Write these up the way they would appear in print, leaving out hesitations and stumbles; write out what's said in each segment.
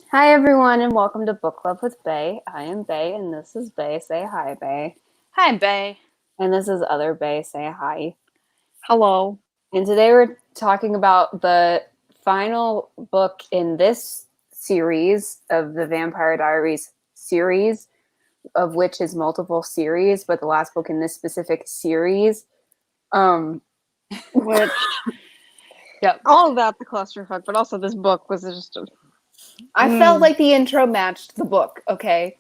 Hi everyone and welcome to Book Club with Bay. I am Bay and this is Bay. Say hi, Bay. Hi, Bay. And this is other Bay. Say hi. Hello. And today we're talking about the final book in this series of the Vampire Diaries series, of which is multiple series, but the last book in this specific series. Which, Yep. all of that's a clusterfuck, but also this book was just I felt like the intro matched the book, okay?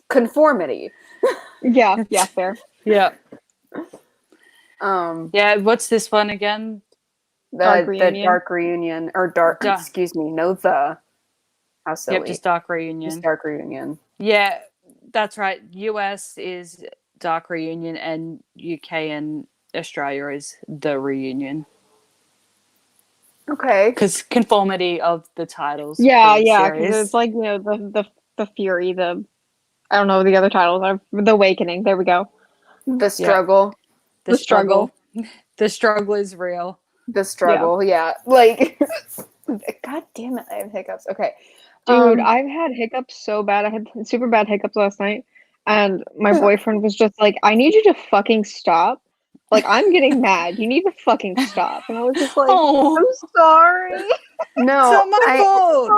Conformity. yeah, fair. Yeah. Um, Yeah, what's this one again? the Dark Reunion, or Dark, excuse me, no the. How silly. Yep, just Dark Reunion. Just Dark Reunion. Yeah, that's right. US is Dark Reunion and UK and Australia is The Reunion. Okay. Because conformity of the titles. Yeah, because it's like, the Fury, I don't know what the other titles are. The Awakening, there we go. The struggle. Yeah. The struggle. The struggle is real. The struggle, yeah. Like, God damn it, I have hiccups. Okay. Dude, I've had hiccups so bad. I had super bad hiccups last night, and my boyfriend was just like, I need you to fucking stop. Like, I'm getting mad. You need to fucking stop. And I was just like, Oh. I'm sorry. No, It's not my fault.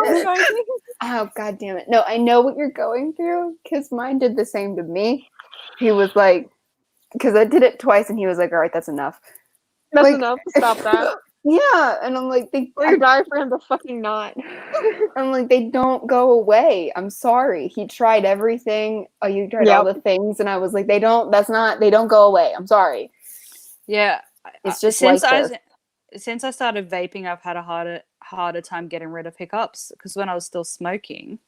Oh, God damn it. No, I know what you're going through, because mine did the same to me. He was like, because I did it twice, and he was like, all right, that's enough. That's enough. Stop that. Yeah, and I'm like, Or you die for him to fucking not. I'm like, they don't go away. I'm sorry. He tried everything. Oh, you tried all the things, and I was like, they don't go away. I'm sorry. Yeah. It's just since like since I started vaping, I've had a harder time getting rid of hiccups, because when I was still smoking,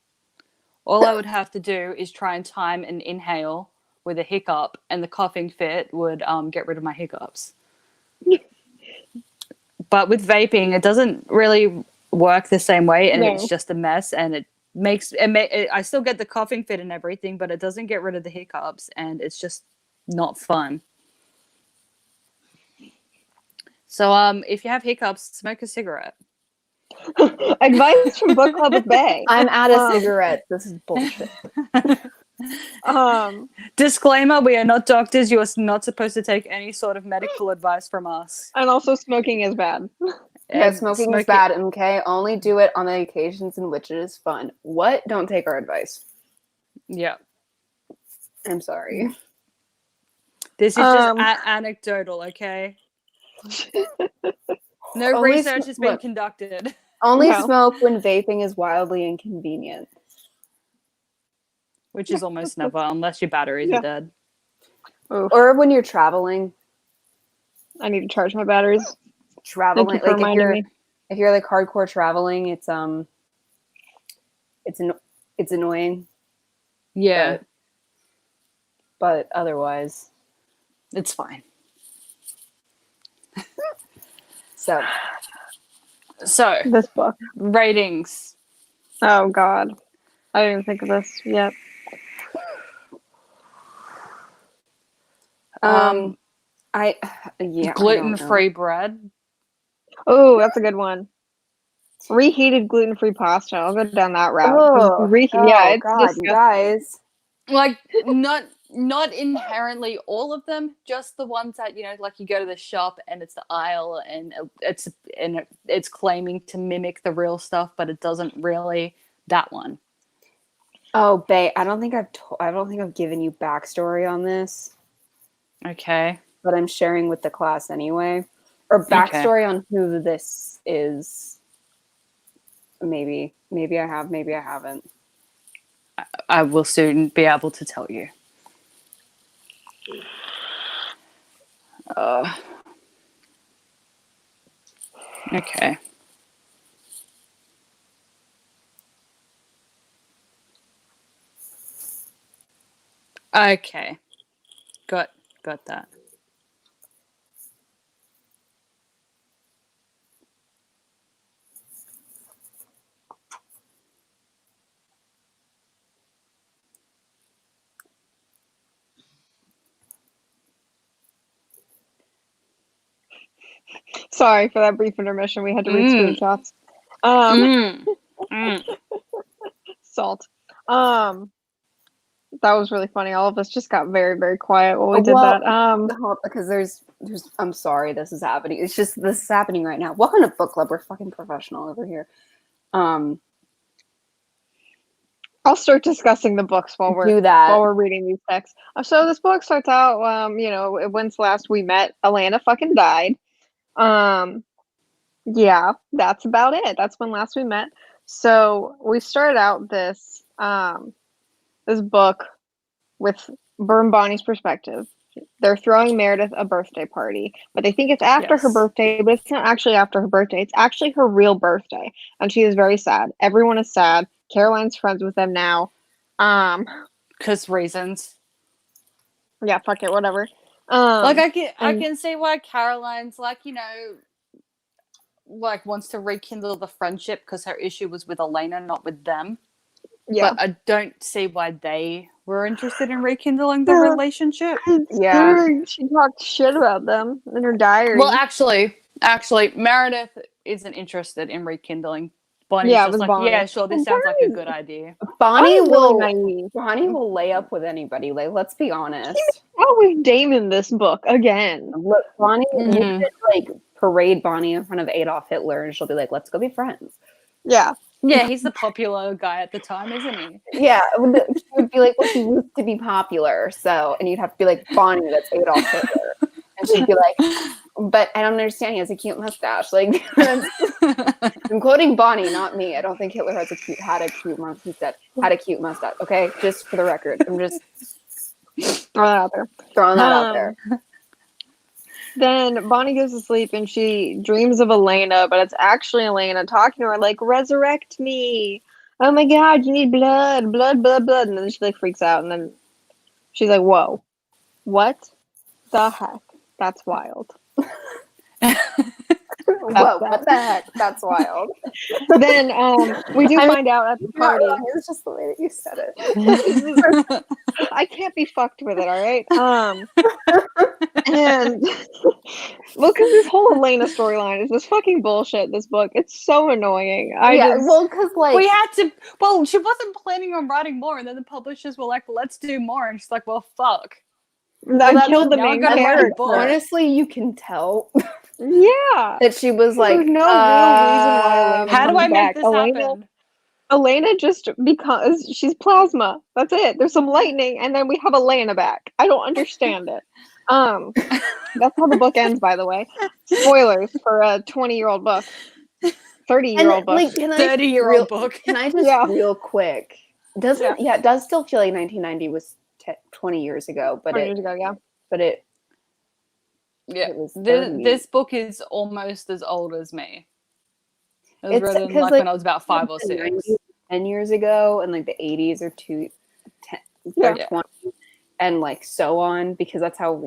all I would have to do is try and time an inhale with a hiccup, and the coughing fit would get rid of my hiccups. But with vaping, it doesn't really work the same way, and it's just a mess. And it makes I still get the coughing fit and everything, but it doesn't get rid of the hiccups, and it's just not fun. So, if you have hiccups, smoke a cigarette. Advice from Book Club with Bay. I'm out of cigarettes. This is bullshit. Disclaimer: we are not doctors. You are not supposed to take any sort of medical advice from us. And also, smoking is bad. Yeah, smoking is bad, okay? Only do it on the occasions in which it is fun. What? Don't take our advice. Yeah. I'm sorry. This is just anecdotal, okay? No research has been conducted. Only smoke when vaping is wildly inconvenient. Which is almost never, unless your batteries are dead. Oof. Or when you're traveling. I need to charge my batteries. Traveling, like if you're like hardcore traveling, it's annoying. Yeah. But otherwise, it's fine. So this book ratings. Oh God, I didn't even think of this yet. Gluten-free bread. Oh, that's a good one. Reheated gluten-free pasta. I'll go down that route. It's God, you guys. Like not inherently all of them, just the ones that, like you go to the shop and it's the aisle and it's claiming to mimic the real stuff, but it doesn't really. That one. Oh, Bae, I don't think I've given you backstory on this. Okay. But I'm sharing with the class anyway. Or backstory on who this is. Maybe I have, maybe I haven't. I will soon be able to tell you. Okay. Okay. Got that. Sorry for that brief intermission. We had to read screenshots. Salt. That was really funny. All of us just got very, very quiet while we did that. Because there's I'm sorry this is happening. It's just this is happening right now. Welcome to book club. We're fucking professional over here. I'll start discussing the books while we're reading these texts. So this book starts out, when's last we met, Alana fucking died. Yeah, that's about it. That's when last we met. So we started out this book with Bonnie's perspective. They're throwing Meredith a birthday party, but they think it's after her birthday, but it's not actually after her birthday. It's actually her real birthday, and she is very sad. Everyone is sad. Caroline's friends with them now. Because reasons. Yeah, fuck it, whatever. I can see why Caroline's wants to rekindle the friendship because her issue was with Elena, not with them. Yeah. But I don't see why they were interested in rekindling the relationship. Yeah. She talked shit about them in her diary. Well, actually, Meredith isn't interested in rekindling. Bonnie's just like, Bonnie. Yeah, sure, this sounds like a good idea. Bonnie will lay up with anybody. Like, let's be honest. What with Damon this book again? Look, Bonnie, you could parade Bonnie in front of Adolf Hitler, and she'll be like, "Let's go be friends." Yeah. Yeah, he's the popular guy at the time, isn't he? Yeah, she would be like, "Well, he used to be popular," and you'd have to be like, "Bonnie, that's Adolf Hitler," and she'd be like, "But I don't understand. He has a cute mustache." Like, I'm quoting Bonnie, not me. I don't think Hitler had a cute mustache. He said had a cute mustache. Okay, just for the record, I'm just throwing that out there. Then Bonnie goes to sleep and she dreams of Elena, but it's actually Elena talking to her like, "Resurrect me. Oh my God, you need blood. And then she freaks out and then she's like, "Whoa, what the heck? That's wild." Whoa, what the heck? That's wild. Then we find out at the party. It's just the way that you said it. I can't be fucked with it, all right? And because this whole Elena storyline is this fucking bullshit. This book, it's so annoying. She wasn't planning on writing more, and then the publishers were like, "Let's do more," and she's like, "Well, fuck." I killed the main character. Honestly, you can tell. Yeah, that she was like, "There's no real reason why Elena how do I make this happen?" Elena just because she's plasma. That's it. There's some lightning, and then we have Elena back. I don't understand it. That's how the book ends, by the way. Spoilers for a 20-year-old book, 30-year-old book, 30-year-old book. Can I just real quick? It does still feel like 1990 was 20 years ago, but 20 years ago, yeah. But it was this book is almost as old as me. It was written when I was about 5 or 6. 10 years ago, and like the 80s or 20, and like so on, because that's how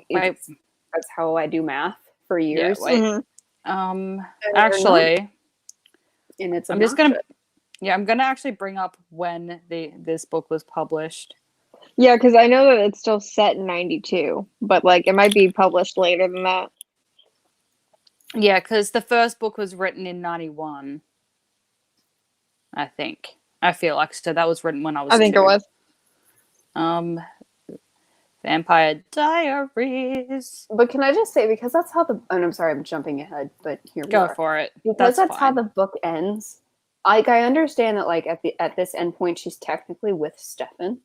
I do math for years. Yeah, actually, and it's I'm gonna actually bring up when this book was published. Yeah, because I know that it's still set in 92, but like it might be published later than that. Yeah, because the first book was written in 91. I think. I feel like so that was written when I was. I think 2. it was. Vampire Diaries. But can I just say, because that's how and I'm sorry, I'm jumping ahead, but here we are. Go for it. Because that's how the book ends. Like, I understand that, like, at this end point, she's technically with Stefan,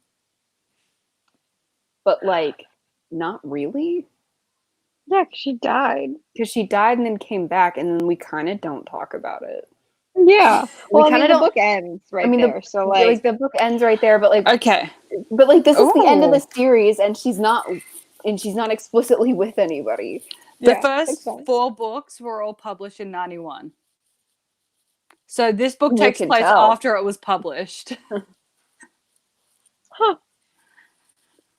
but like, not really. Yeah, because she died. Because she died and then came back, and then we kind of don't talk about it. Yeah. Well, the book ends there. So like the book ends right there, but like okay. But like this is the end of the series, and she's not explicitly with anybody. The first 4 books were all published in 91. So this book takes place after it was published. Huh.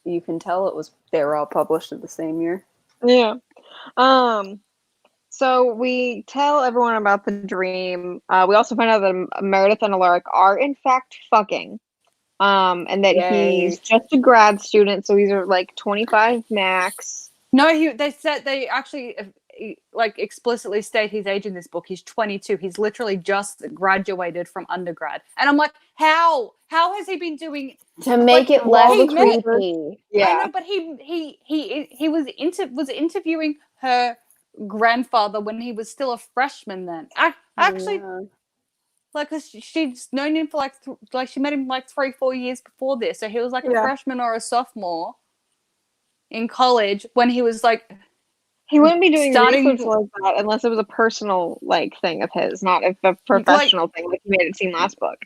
You can tell they were all published in the same year. Yeah. So we tell everyone about the dream. We also find out that Meredith and Alaric are in fact fucking. And that he's just a grad student, so he's like 25 max. No, they said like explicitly state his age in this book. He's 22. He's literally just graduated from undergrad, and I'm like, how has he been doing to make like, it less he met- creepy. I Yeah. know, but he was interviewing her grandfather when he was still a freshman. Then actually, Yeah. like, cause she's known him for like she met him like 3-4 years before this, so he was like a Yeah. freshman or a sophomore in college when he was like He wouldn't be doing starting- research like that unless it was a personal like thing of his, not a professional thing like he made it seem last book.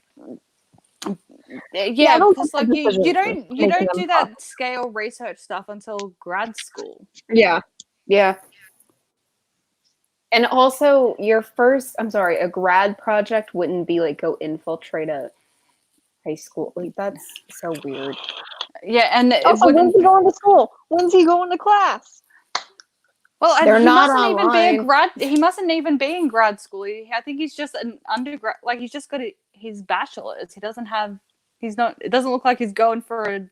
yeah, I don't because think like that you decision don't making do them that scale research stuff until grad school. Yeah. Yeah. And also, a grad project wouldn't be like go infiltrate a high school. Like, that's so weird. Yeah, and it Also, when's wouldn't. he going to school? When's he going to class? Well, and They're he not mustn't even be a online. grad. He mustn't even be in grad school. I think he's just an undergrad. Like he's just got his bachelor's. He doesn't have. He's not. It doesn't look like he's going for a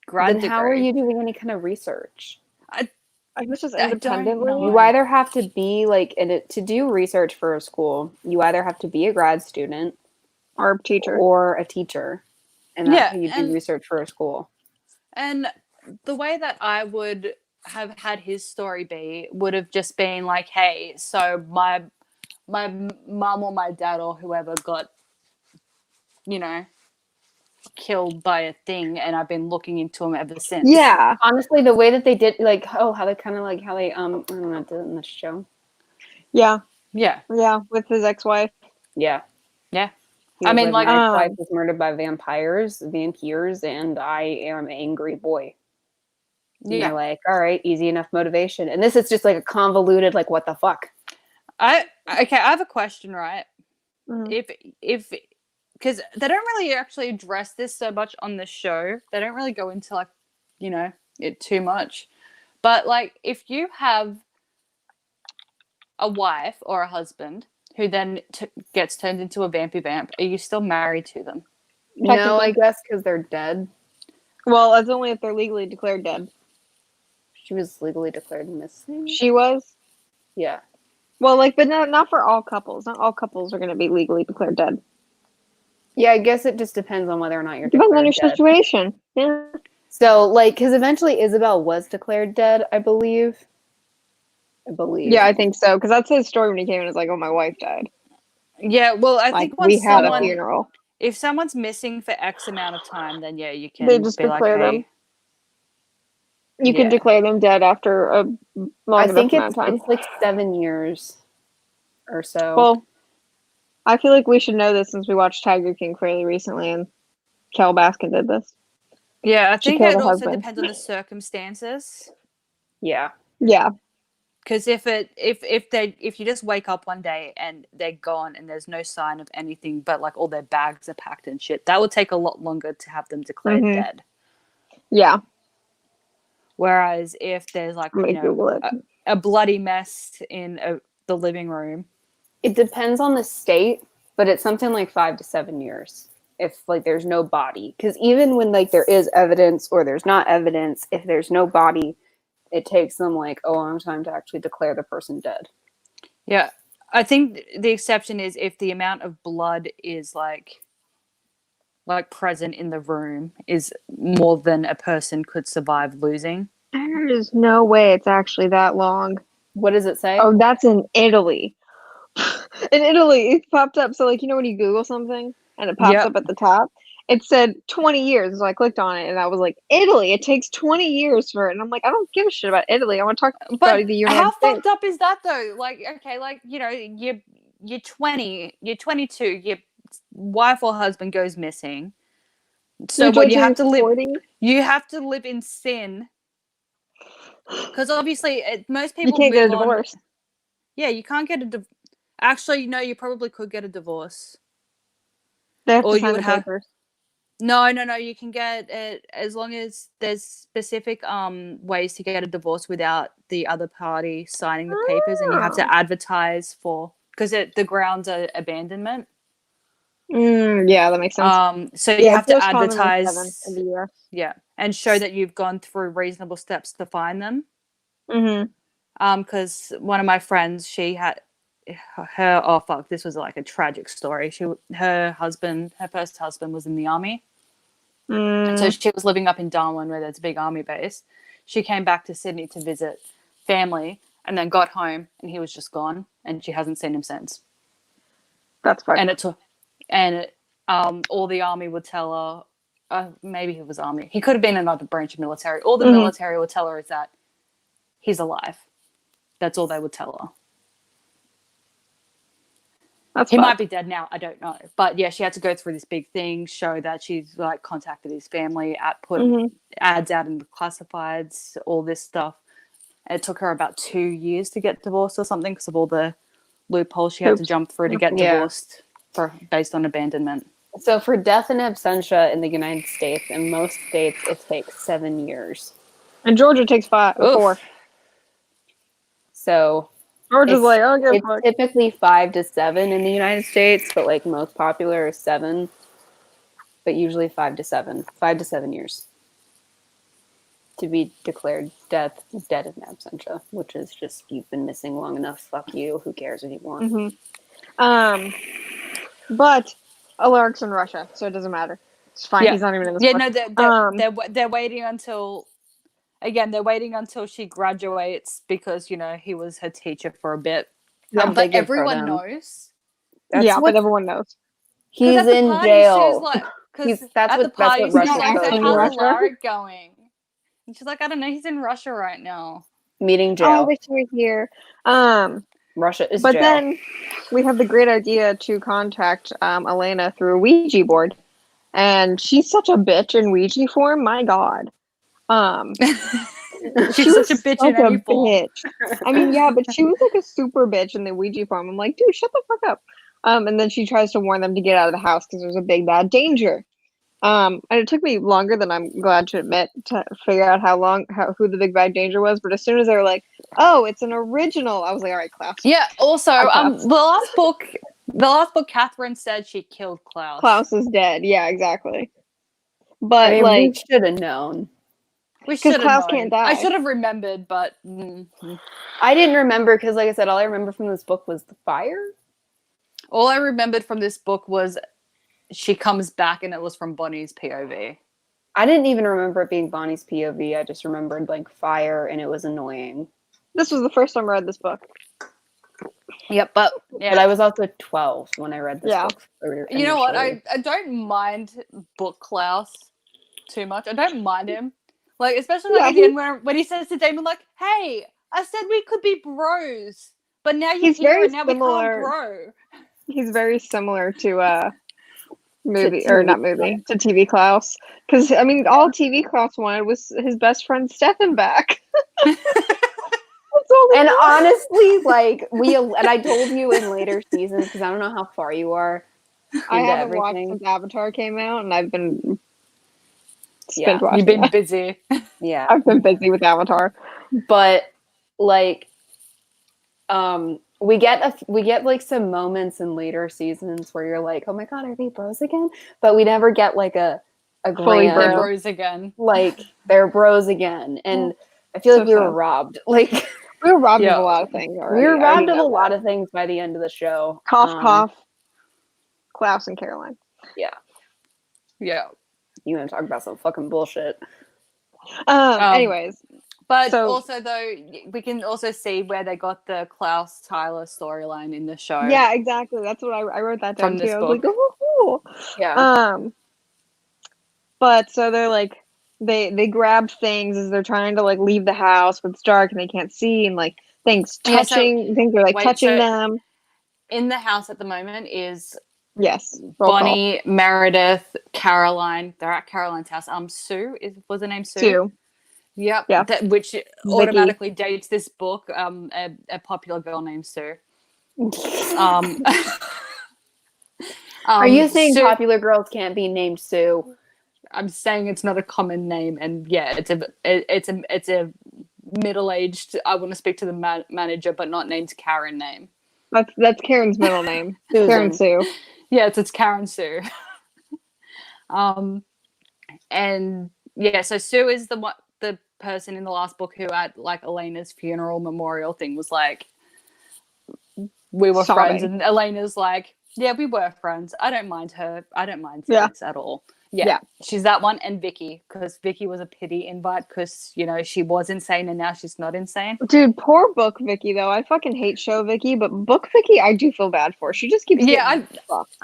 grad Then degree. how are you doing any kind of research? I guess just I don't independently. know. You either have to be like, to do research for a school, you either have to be a grad student Or teacher. or a teacher. And that's Yeah, how you do and- research for a school. And the way that I would have had his story be would have just been like, hey, so my mum or my dad or whoever got, killed by a thing, and I've been looking into him ever since. Yeah. Honestly, the way that they did, like, how they kind of like how they, I don't know, did it in the show. Yeah. Yeah. Yeah. With his ex-wife. Yeah. Yeah. He I was mean, like, my ex-wife was murdered by vampires, and I am an angry boy. And Yeah. you're like, all right, easy enough motivation. And this is just like a convoluted, like, what the fuck? I have a question, right? Mhm. If because they don't really actually address this so much on the show. They don't really go into like, it too much. But like, if you have a wife or a husband who then gets turned into a vampy vamp, are you still married to them? No, I guess because they're dead. Well, that's only if they're legally declared dead. She was legally declared missing. She was. Yeah. Well, like, but not for all couples. Not all couples are going to be legally declared dead. Yeah, I guess it just depends on whether or not you're Depends on declared your dead. situation. Yeah. So, like, because eventually Isabel was declared dead, I believe. Yeah, I think so. Because that's his story when he came in. It's like, oh, my wife died. Yeah, well, I Like, think once we had a someone, funeral. if someone's missing for X amount of time, then yeah, you can They just be like, declare hey, them. You can Yeah. declare them dead after a long I enough think amount of time. it's like 7 years or so. Well, I feel like we should know this since we watched Tiger King fairly recently, and Cal Baskin did this. yeah, I She think killed it her also husband. depends on the circumstances. Yeah. Yeah. Because if you just wake up one day and they're gone and there's no sign of anything but like all their bags are packed and shit, that would take a lot longer to have them declared Mhm. dead. Yeah. Whereas if there's like I'm gonna Google it. a bloody mess in the living room, It depends on the state, but it's something like 5 to 7 years if like there's no body. Because even when like there is evidence or there's not evidence, if there's no body, it takes them like a long time to actually declare the person dead. yeah, I think the exception is if the amount of blood is like present in the room is more than a person could survive losing. There's no way it's actually that long. What does it say? Oh, that's in Italy. In Italy, it popped up. So, like, when you Google something and it pops Yep. up at the top, it said 20 years. So I clicked on it and I was like, Italy, it takes 20 years for it. And I'm like, I don't give a shit about Italy. I want to talk about the United how States. fucked up is that though? Like, okay, like, you're 20, you're 22, your wife or husband goes missing. So what you have to live, 40? you have to live in sin. Because obviously, most You people can't get a move on- divorce. Yeah, you can't get a divorce. Actually, no, you probably could get a divorce. They have Or to you sign would the have- papers. No, you can get it as long as there's specific ways to get a divorce without the other party signing the papers, and you have Oh. to advertise for because the grounds are abandonment. Yeah, that makes sense. So you have it's to most common in advertise, in the US. and show that you've gone through reasonable steps to find them. Mm-hmm. Because one of my friends, she had her. Oh fuck! This was like a tragic story. Her first husband was in the army, so she was living up in Darwin, where there's a big army base. She came back to Sydney to visit family, and then got home, and he was just gone, and she hasn't seen him since. That's fucked. All the army would tell her, maybe he was army. He could have been another branch of military. All the military would tell her is that he's alive. That's all they would tell her. That's He fucked. might be dead now. I don't know. But yeah, she had to go through this big thing, show that she's like contacted his family, put ads out in the classifieds, all this stuff. And it took her about 2 years to get divorced or something because of all the loopholes she had to jump through to get divorced based on abandonment. So for death in absentia in the United States, in most states, it takes 7 years. And Georgia takes 4. So Georgia's like, okay, it's typically 5 to 7 in the United States, but like most popular is 7. But usually 5 to 7 years to be declared dead in absentia, which is just you've been missing long enough. Fuck you. Who cares anymore? But Alaric's in Russia, so it doesn't matter. It's fine. Yeah. He's not even in this. Yeah, book. no, they're waiting until. Again, they're waiting until she graduates because, he was her teacher for a bit. But everyone knows. But everyone knows. He's in jail. That's what Russia's like, so how's Alaric going? And she's like, I don't know, he's in Russia right now. Meeting jail. Oh, I wish he were here. Russia is but jail. Then we have the great idea to contact Elena through a Ouija board. And she's such a bitch in Ouija form, my god. She's such a bitch in any form. I mean, yeah, but she was like a super bitch in the Ouija form. I'm like, dude, shut the fuck up. And then she tries to warn them to get out of the house because there's a big bad danger. And it took me longer than I'm glad to admit to figure out who the big bad danger was. But as soon as they were like, oh, it's an original, I was like, all right, Klaus. Yeah. Also, the last book, Catherine said she killed Klaus. Klaus is dead. Yeah, exactly. But we should have known. Because Klaus can't die. I should have remembered, but I didn't remember because, like I said, all I remember from this book was the fire. All I remembered from this book was she comes back and it was from Bonnie's POV. I didn't even remember it being Bonnie's POV. I just remembered like fire and it was annoying. This was the first time I read this book. Yep, but I was also 12 when I read this book. You know what? I don't mind book Klaus too much. I don't mind him. Like, especially at the end when he says to Damon, like, hey, I said we could be bros, but now you're here and now we can't bro. He's very similar to TV Klaus. Because, I mean, all TV Klaus wanted was his best friend Stefan back. And honestly, like, I told you in later seasons, because I don't know how far you are. I haven't watched since Avatar came out, and I've been watching. You've been busy. Yeah. I've been busy with Avatar. But, like, we get like some moments in later seasons where you're like, oh my god, are they bros again? But we never get like a fully bros again. Like, they're bros again. And I feel like we were robbed. Like, we were robbed of a lot of things already. We were robbed of a lot of things by the end of the show. Cough. Klaus and Caroline. Yeah. Yeah. You want to talk about some fucking bullshit. Anyways. But also, though, we can also see where they got the Klaus Tyler storyline in the show. Yeah, exactly. That's what I wrote that down from too. this I book. was like, oh. Yeah. But so they're like, they grab things as they're trying to like leave the house, but it's dark and they can't see, and like things are like touching them. In the house at the moment is Bonnie, Meredith, Caroline. They're at Caroline's house. Sue was her name Sue? Sue. Yep. Yeah. Which automatically dates this book. A popular girl named Sue. Are you saying popular girls can't be named Sue? I'm saying it's not a common name, and it's a middle-aged. I want to speak to the manager, but not named Karen name. That's Karen's middle name. Karen Sue. Yeah, it's Karen Sue. And yeah, so Sue is the person in the last book who at like Elena's funeral memorial thing was like, we were friends, and Elena's like, yeah, we were friends. I don't mind her. I don't mind Felix at all. Yeah, she's that one. And Vicky, because Vicky was a pity invite because, you know, she was insane and now she's not insane. Dude, poor book Vicky, though. I fucking hate show Vicky, but book Vicky, I do feel bad for. She just keeps getting fucked.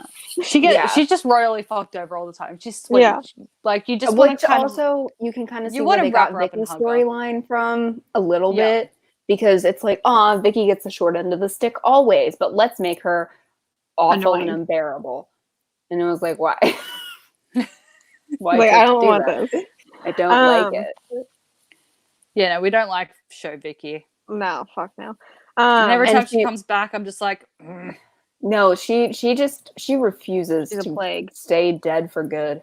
She's just royally fucked over all the time. She's sweet. Yeah. Like, you just want to also, you can kind of see where they got Vicky's storyline from a little bit, because it's like, oh, Vicky gets the short end of the stick always, but let's make her awful and unbearable. And it was like, why? Why? Like, I don't want this. I don't like it. Yeah, no, we don't like show Vicky. No, fuck no. And every time she comes back, I'm just like, no, she refuses to stay dead for good.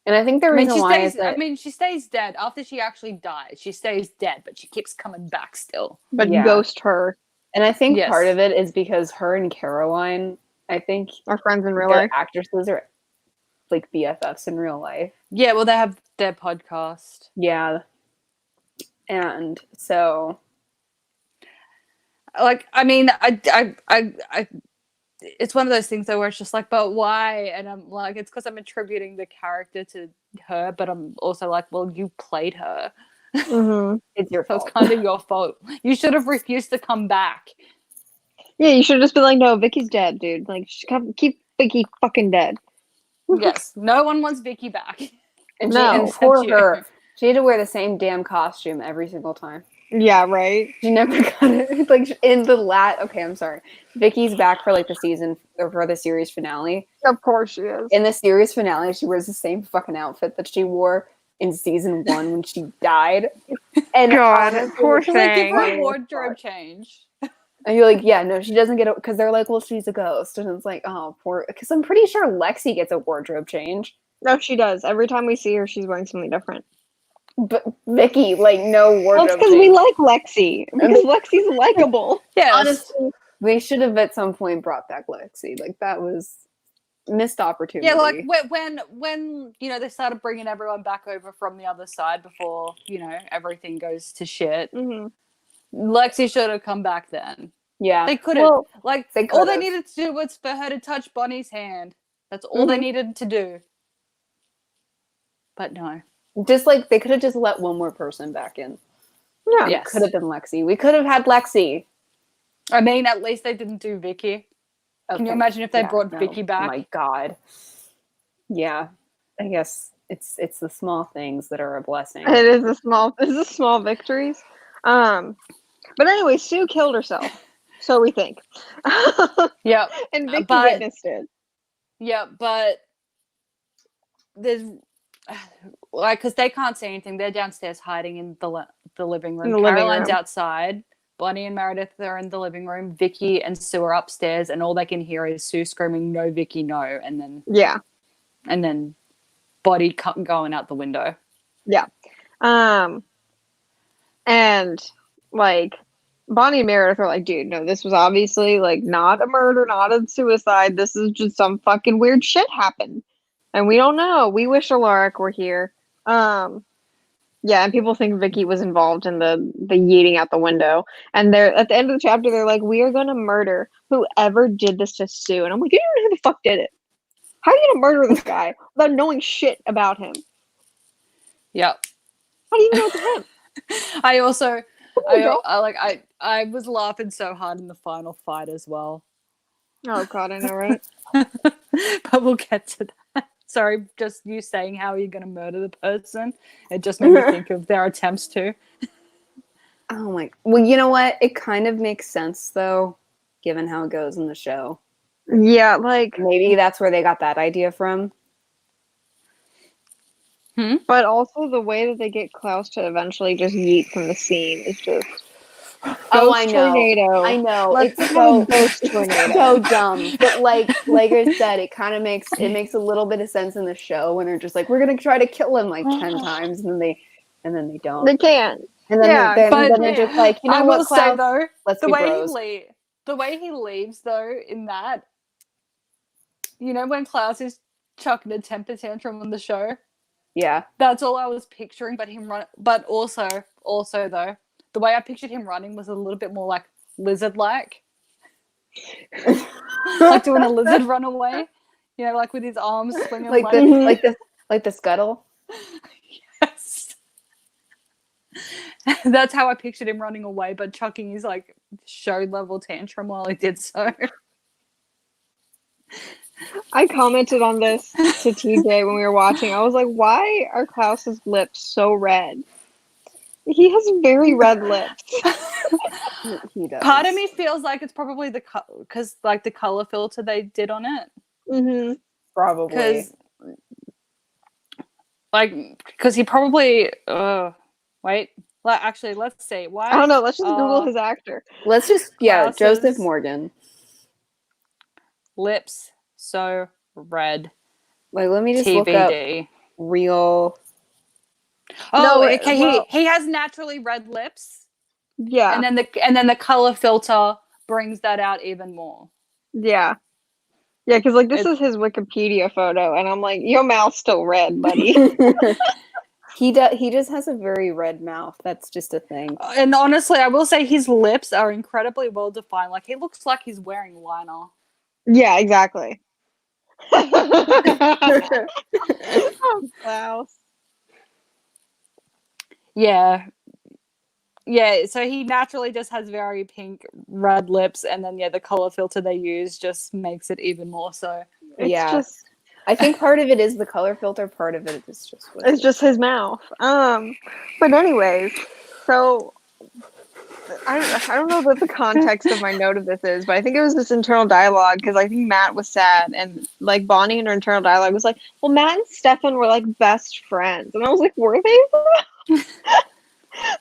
And I think the reason why is that, she stays dead after she actually dies. She stays dead, but she keeps coming back still. But ghost her. And I think part of it is because her and Caroline, I think, are friends in real life. Actresses are like BFFs in real life. Yeah, well, they have their podcast. Yeah. And so, like, I mean, I it's one of those things though where it's just like, but why? And I'm like, it's because I'm attributing the character to her, but I'm also like, well, you played her. Mm-hmm. It's your fault. So it's kind of your fault. You should have refused to come back. Yeah, you should have just been like, no, Vicky's dead, dude. Like, keep Vicky fucking dead. Yes, no one wants Vicky back. And for her, she had to wear the same damn costume every single time. Yeah, right. She never got it. Like in the okay, I'm sorry. Vicky's back for like the season or for the series finale. Of course she is. In the series finale, she wears the same fucking outfit that she wore in season 1 when she died. And God, poor thing. Like, give her a wardrobe change. And you're like, yeah, no, she doesn't get it, because they're like, well, she's a ghost. And it's like, oh, poor, because I'm pretty sure Lexi gets a wardrobe change. No, she does. Every time we see her, she's wearing something different. But Vicky, like, no wardrobe Well, it's because we like Lexi. Because Lexi's likable. Yeah, honestly, they should have at some point brought back Lexi. Like, that was missed opportunity. Yeah, like when you know, they started bringing everyone back over from the other side before, you know, everything goes to shit. Mm-hmm. Lexi should have come back then. Yeah, they couldn't. Well, all they needed to do was for her to touch Bonnie's hand. That's all they needed to do. But no, just like they could have just let one more person back in. Yeah, it could have been Lexi. We could have had Lexi. I mean, at least they didn't do Vicky. Okay. Can you imagine if they brought Vicky back? Oh my god. Yeah, I guess it's the small things that are a blessing. It is the small victories. But anyway, Sue killed herself. So we think. Yeah. And Vicky witnessed it. Yeah, but there's like, because they can't see anything. They're downstairs hiding in the living room. Caroline's outside. Bonnie and Meredith are in the living room. Vicky and Sue are upstairs, and all they can hear is Sue screaming, "No, Vicky, no!" And then body going out the window. Yeah. And like Bonnie and Meredith are like, dude, no, this was obviously like not a murder, not a suicide. This is just some fucking weird shit happened. And we don't know. We wish Alaric were here. Yeah, and people think Vicky was involved in the yeeting out the window. And they're at the end of the chapter, they're like, we are gonna murder whoever did this to Sue. And I'm like, you don't know who the fuck did it. How are you gonna murder this guy without knowing shit about him? Yep. How do you know it's him? I was laughing so hard in the final fight as well. Oh god, I know, right? But we'll get to that. Sorry, just you saying how you're going to murder the person. It just made me think of their attempts to. Oh my. Well, you know what? It kind of makes sense, though, given how it goes in the show. Yeah, like... Maybe that's where they got that idea from. But also the way that they get Klaus to eventually just yeet from the scene is just... I know. Tornado. I know. Like, it's so ghost tornado. So dumb. But like I said, it kind of makes a little bit of sense in the show when they're just like, we're gonna try to kill him like 10 times, and then they don't. They can't. And then they're just like, you know I what, will Klaus? say though, let's the be way bros. The way he leaves though in that, you know, when Klaus is chucking a temper tantrum on the show, Yeah. That's all I was picturing. But him run. But also though, the way I pictured him running was a little bit more like lizard-like, like doing a lizard run away. You know, like with his arms swinging like the scuttle. Yes. That's how I pictured him running away, but chucking his like show level tantrum while he did so. I commented on this to TJ when we were watching. I was like, why are Klaus's lips so red? He has very red lips. He does. Part of me feels like it's probably because like the color filter they did on it. Mm-hmm. Probably. Because he probably wait. Actually, let's see. Why? I don't know. Let's just Google his actor. Let's just Klaus's Joseph Morgan. Lips so red. Like, let me just TBD. look up real. Oh, No, okay. well- He has naturally red lips. Yeah. And then the color filter brings that out even more. Yeah. Yeah, because like this is his Wikipedia photo, and I'm like, your mouth's still red, buddy. He just has a very red mouth. That's just a thing. And honestly, I will say his lips are incredibly well defined. Like he looks like he's wearing liner. Yeah, exactly. Oh, wow. Yeah. Yeah, so he naturally just has very pink, red lips, and then the color filter they use just makes it even more so. It's I think part of it is the color filter, part of it is just what it's just his mouth. But anyways, so I don't know what the context of my note of this is, but I think it was this internal dialogue because I think Matt was sad, and like Bonnie in her internal dialogue was like, well, Matt and Stefan were like best friends, and I was like, were they?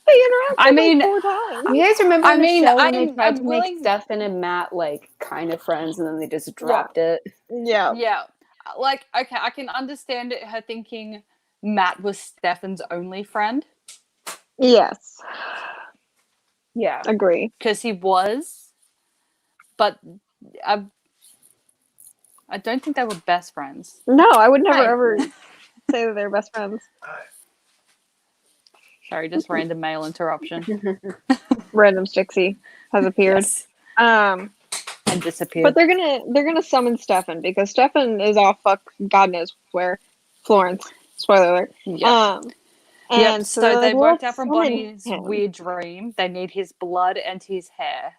They interacted I mean, like 4 times. You guys remember I the mean, show when they I'm tried to willing- make Stefan and Matt like kind of friends, and then they just dropped it? Yeah. Yeah. Like, okay, I can understand her thinking Matt was Stefan's only friend. Yes. Yeah. Agree. Because he was. But I don't think they were best friends. No, I would never Hey. ever say that they're best friends. Sorry, just random mail interruption. Random Stixie has appeared. Yes. And disappeared. But they're gonna summon Stefan because Stefan is off God knows where. Florence. Spoiler alert. Yeah. And so they're they like, worked "Let's out from summon Bonnie's him." weird dream. They need his blood and his hair.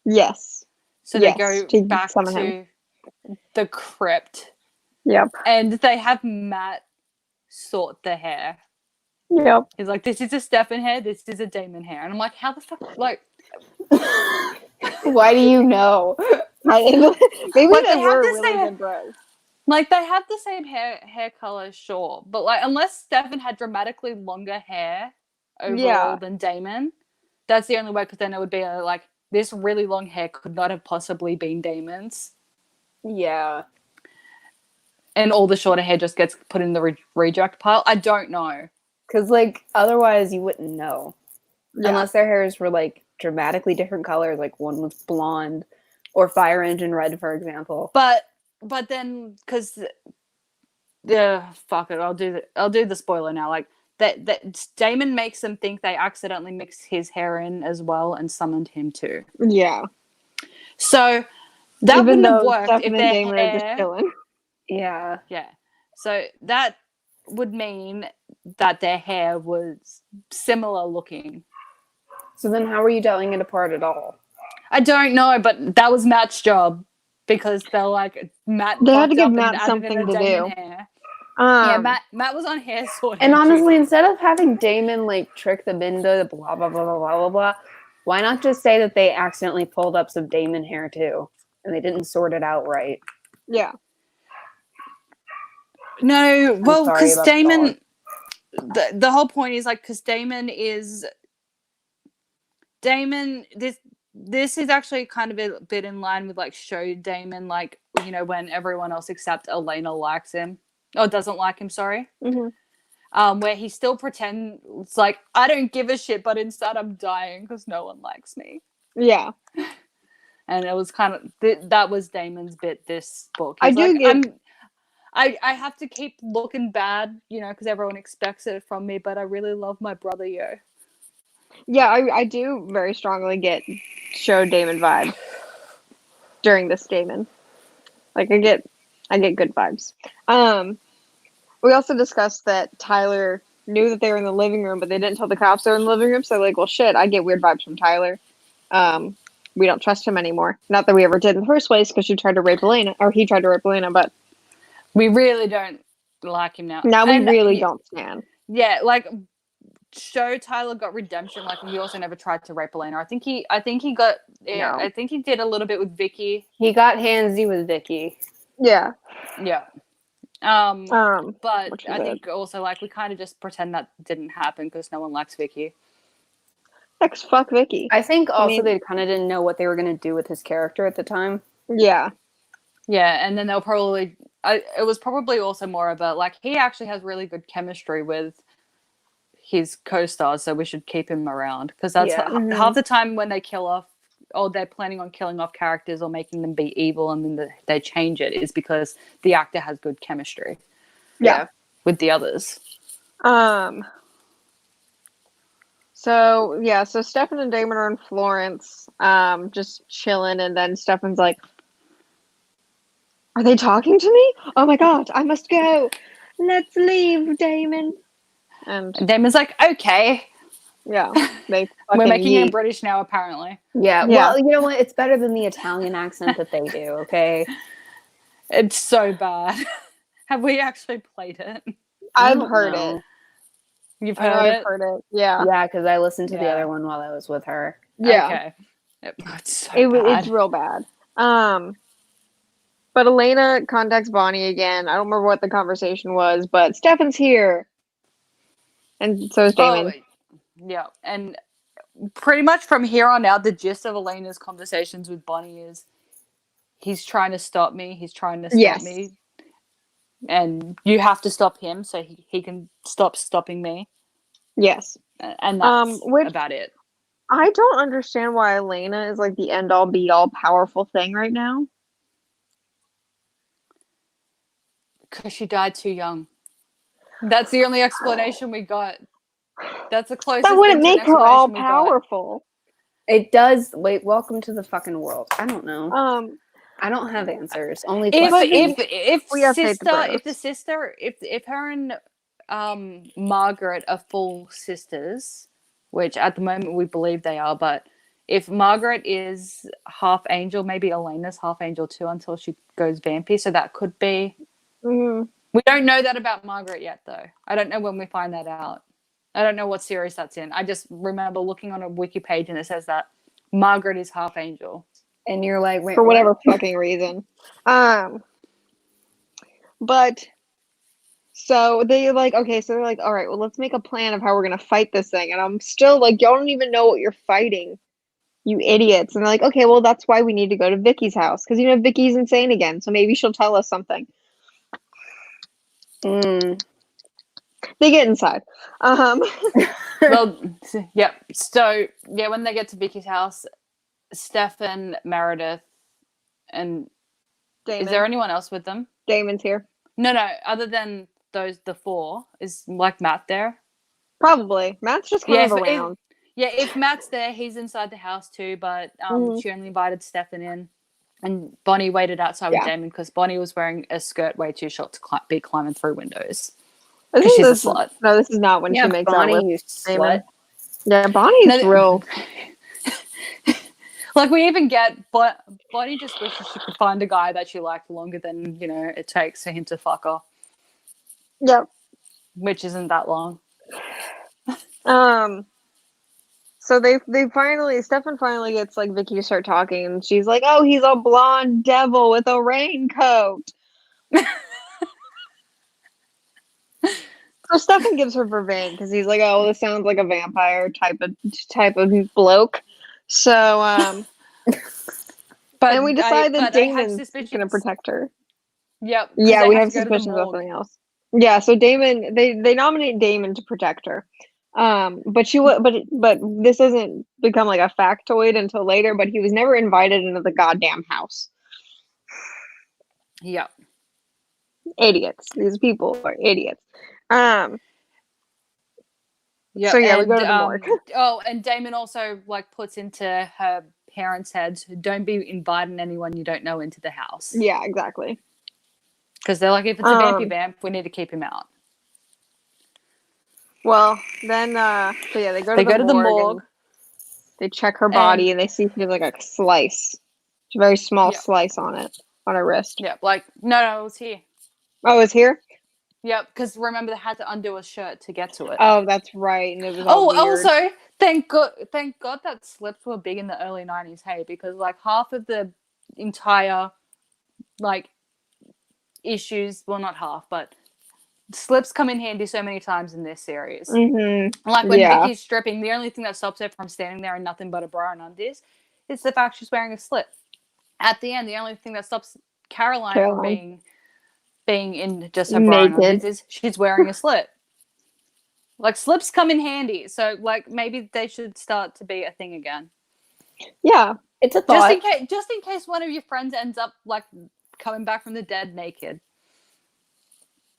Yes. So Yes, they go to back summon to him. the crypt. Yep. And they have Matt sort the hair. Yep. He's like, this is a Stefan hair, this is a Damon hair. And I'm like, how the fuck? Like, why do you know? Maybe Like, they they have were to really say- good bros. like they have the same hair color, sure. But like, unless Stefan had dramatically longer hair overall Yeah. than Damon, that's the only way, because then it would be like, this really long hair could not have possibly been Damon's. Yeah. And all the shorter hair just gets put in the reject pile. I don't know. Because, like, otherwise you wouldn't know. Yeah. Unless their hairs were, like, dramatically different colors. Like, one was blonde or fire engine red, for example. But then, because fuck it, I'll do the spoiler now. Like that Damon makes them think they accidentally mixed his hair in as well and summoned him too. Yeah. So that Even wouldn't have though worked Stefan if and their Damon are just hair. chilling. Yeah. Yeah. So that would mean that their hair was similar looking. So then how were you telling it apart at all? I don't know, but that was Matt's job, because they're like, Matt. They had to fucked give up and Matt added something in a to Damon do. Hair. Yeah, Matt was on hair sorting. And honestly, instead of having Damon, like, trick them into blah, blah, blah, blah, blah, blah, blah, why not just say that they accidentally pulled up some Damon hair, too? And they didn't sort it out right. Yeah. No, well, sorry because about Damon, the whole point is like, because Damon, this is actually kind of a bit in line with like show Damon, like, you know, when everyone else except Elena likes him or doesn't like him, sorry. Mm-hmm. Where he still pretends like, I don't give a shit, but inside I'm dying because no one likes me. Yeah. And it was kind of that was Damon's bit this book. I He's do like, I have to keep looking bad, because everyone expects it from me, but I really love my brother, yo. Yeah, I do very strongly get show Damon vibe during this Damon. Like I get good vibes. We also discussed that Tyler knew that they were in the living room, but they didn't tell the cops they were in the living room. So like, well, shit, I get weird vibes from Tyler. We don't trust him anymore. Not that we ever did in the first place, because she tried to rape Elena, or he tried to rape Elena, but We really don't like him now. now we And really don't stand. yeah, like show Tyler got redemption. Like he also never tried to rape Elena. I think he got. Yeah, No. I think he did a little bit with Vicky. He got handsy with Vicky. Yeah. Yeah. But I think also like we kind of just pretend that didn't happen because no one likes Vicky. Fuck Vicky. I think also they kind of didn't know what they were going to do with his character at the time. Yeah. Yeah, and then they'll probably. It was probably also more about like he actually has really good chemistry with his co-stars, so we should keep him around because that's half the time when they kill off, or they're planning on killing off characters or making them be evil, and then they change it is because the actor has good chemistry. Yeah. With the others. So Stefan and Damon are in Florence, just chilling, and then Stefan's like, "Are they talking to me? Oh my god, I must go. Let's leave, Damon." And Damon's like, "Okay." Yeah, we're making him British now, apparently. Yeah. Well, you know what? It's better than the Italian accent that they do. Okay. It's so bad. Have we actually played it? I've heard it. You've heard it? I've heard it. Yeah. Yeah, because I listened to the other one while I was with her. Yeah. Okay. It's so bad. It's real bad. But Elena contacts Bonnie again. I don't remember what the conversation was, but Stefan's here. And so is Damon. Yeah. And pretty much from here on out, the gist of Elena's conversations with Bonnie is he's trying to stop me. He's trying to stop me. And you have to stop him so he can stop stopping me. Yes. And that's about it. I don't understand why Elena is like the end-all be-all powerful thing right now. Because she died too young. That's the only explanation we got. That's the closest. That wouldn't make her all powerful. It does. Wait, welcome to the fucking world. I don't know. I don't have answers. Only if her and Margaret are full sisters, which at the moment we believe they are, but if Margaret is half angel, maybe Elena's half angel too until she goes vampy. So that could be. Mm-hmm. We don't know that about Margaret yet, though. I don't know when we find that out. I don't know what series that's in. I just remember looking on a wiki page and it says that Margaret is half angel. And you're like, wait, for whatever fucking reason. But so they're like, all right, well, let's make a plan of how we're gonna fight this thing. And I'm still like, y'all don't even know what you're fighting, you idiots. And they're like, okay, well, that's why we need to go to Vicky's house because Vicky's insane again, so maybe she'll tell us something. They get inside. Well, yeah. So yeah, when they get to Vicky's house, Stefan, Meredith, and Damon. Is there anyone else with them? Damon's here. No. Other than the four, is like Matt there? Probably. Matt's just kind of around. If Matt's there, he's inside the house too. But she only invited Stefan in, and Bonnie waited outside with Damon because Bonnie was wearing a skirt way too short to be climbing through windows. She's a slut. No, this is not when she makes Bonnie, out with you Damon. slut. Yeah, Bonnie's real. Like we even get, but Bonnie just wishes she could find a guy that she liked longer than it takes for him to fuck her. Yep. Which isn't that long. So Stefan finally gets like Vicky to start talking, and she's like, "Oh, he's a blonde devil with a raincoat." So Stefan gives her vervain because he's like, "Oh, well, this sounds like a vampire type of bloke." So, and we decide that Damon's gonna protect her. Yep. Yeah, we have suspicions about something else. Yeah, so Damon, they nominate Damon to protect her. But this doesn't become like a factoid until later. But he was never invited into the goddamn house. Yep. Idiots. These people are idiots. Yeah, So yeah, we and go to the morgue. and Damon also like puts into her parents' heads, don't be inviting anyone you don't know into the house. Yeah, exactly. Because they're like, if it's a vampy vamp, we need to keep him out. Well, then so yeah, they go They to the go to the morgue morgue. and they check her body and they see she has like a slice. It's a very small slice on it, on her wrist. Yeah, like no, it was here. Oh, it's here? Yep, because remember they had to undo a shirt to get to it. Oh, that's right. And it was all weird. Also, thank God that slips were big in the early 90s, hey, because like half of the entire like issues, well not half, but slips come in handy so many times in this series. Like when Vicky's stripping, the only thing that stops her from standing there in nothing but a bra and undies is the fact she's wearing a slip. At the end, the only thing that stops Caroline. From being in just her bra and undies is she's wearing a slip. Like slips come in handy, so like maybe they should start to be a thing again. Yeah, it's a thought. Just in case one of your friends ends up like coming back from the dead naked.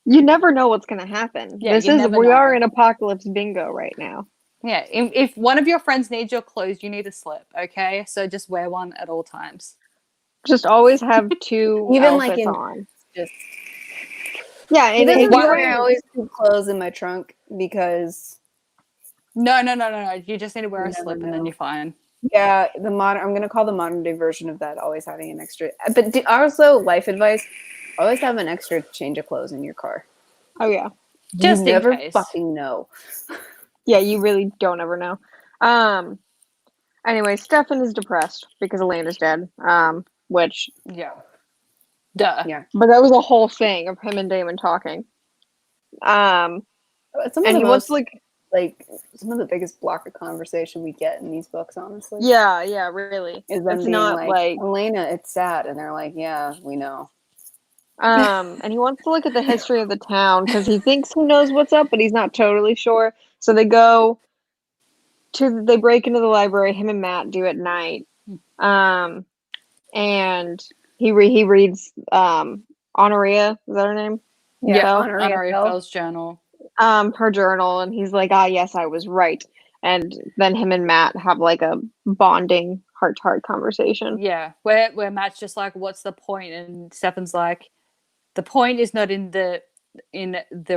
You never know what's going to happen. Yeah, we are in apocalypse bingo right now. Yeah, if one of your friends needs your clothes, you need a slip, okay? So just wear one at all times. Just always have two even outfits like on. Just yeah, and this is why I always keep clothes in my trunk because no. You just need to wear a slip and then you're fine. Yeah, I'm gonna call the modern day version of that always having an extra. But also, life advice: always have an extra change of clothes in your car. Oh yeah, just you in never case. fucking know. Yeah, you really don't ever know. Anyway, Stefan is depressed because Elena's dead. Which duh. Yeah. But that was a whole thing of him and Damon talking. Some of and the most like some of the biggest block of conversation we get in these books, honestly. Yeah, really. Is them being not like Elena, it's sad, and they're like, yeah, we know. And he wants to look at the history of the town because he thinks he knows what's up, but he's not totally sure. So they break into the library. Him and Matt do at night. And he reads Honoria, is that her name? Yeah, Honoria Fell's journal. Her journal, and he's like, yes, I was right. And then him and Matt have like a bonding heart-to-heart conversation. Yeah, where Matt's just like, what's the point? And Stefan's like, the point is not in the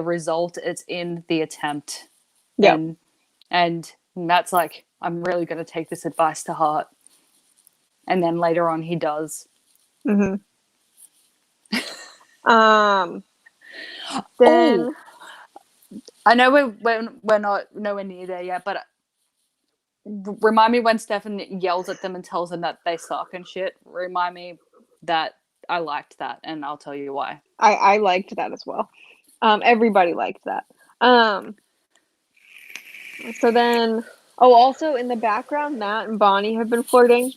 result, it's in the attempt. Yeah. And Matt's like, I'm really going to take this advice to heart. And then later on he does. Mm-hmm. Then I know we're not nowhere near there yet, but remind me when Stefan yells at them and tells them that they suck and shit. Remind me that I liked that, and I'll tell you why. I liked that as well. Everybody liked that. So then, also in the background, Matt and Bonnie have been flirting.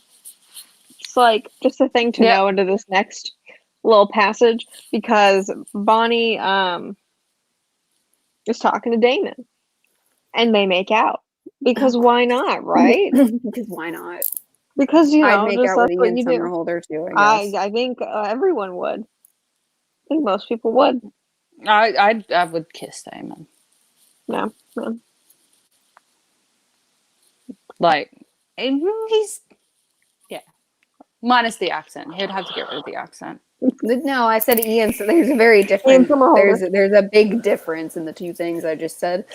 It's like just a thing to know into this next little passage because Bonnie is talking to Damon, and they make out because why not, right? Because why not? Because I'd make out with Ian Somerhalder too. I think everyone would. I think most people would. I would kiss Damon. No. Like he's minus the accent. He'd have to get rid of the accent. No, I said Ian. So there's a very different. There's a big difference in the two things I just said.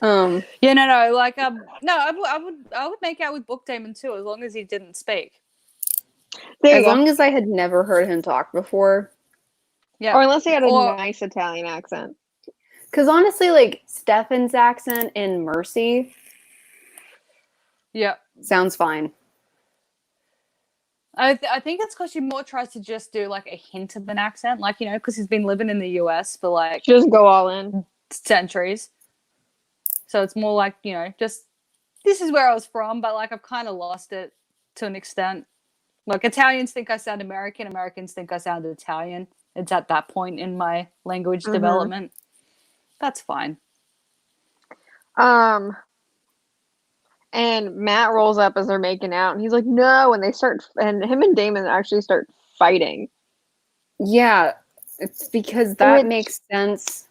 No. Like no, I would make out with Book Damon too, as long as he didn't speak. As long as I had never heard him talk before. Yeah. Or unless he had a nice Italian accent. Because honestly, like Stefan's accent in Mercy. Yeah. Sounds fine. I think it's because she more tries to just do like a hint of an accent, like, because he's been living in the US for like just go all in centuries. So it's more like, just this is where I was from, but like I've kind of lost it to an extent. Like Italians think I sound American, Americans think I sound Italian. It's at that point in my language development. That's fine. And Matt rolls up as they're making out, and he's like, "No!" And him and Damon actually start fighting. Yeah, It's because that Which- makes sense.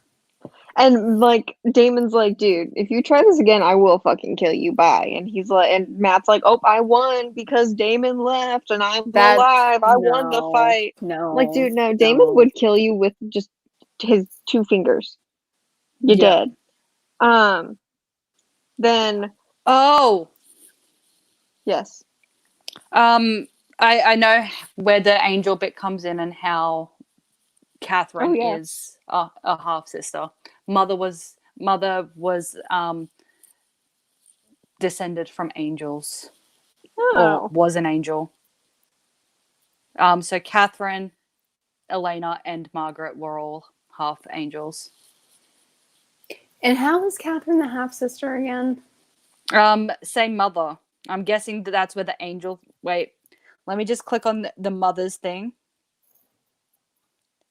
And like Damon's like, dude, if you try this again, I will fucking kill you. Bye. And he's like, and Matt's like, oh, I won because Damon left and I'm That's alive. I won the fight. No, Like, dude, no, Damon would kill you with just his 2 fingers. You're Yeah. dead. Then Oh, yes. I know where the angel bit comes in and how Catherine Oh, yeah. is a half sister. Mother was descended from angels, or Oh. was an angel. So Catherine, Elena, and Margaret were all half angels. And how is Catherine the half sister again? Same mother. I'm guessing that's where the angel. Wait, let me just click on the mother's thing.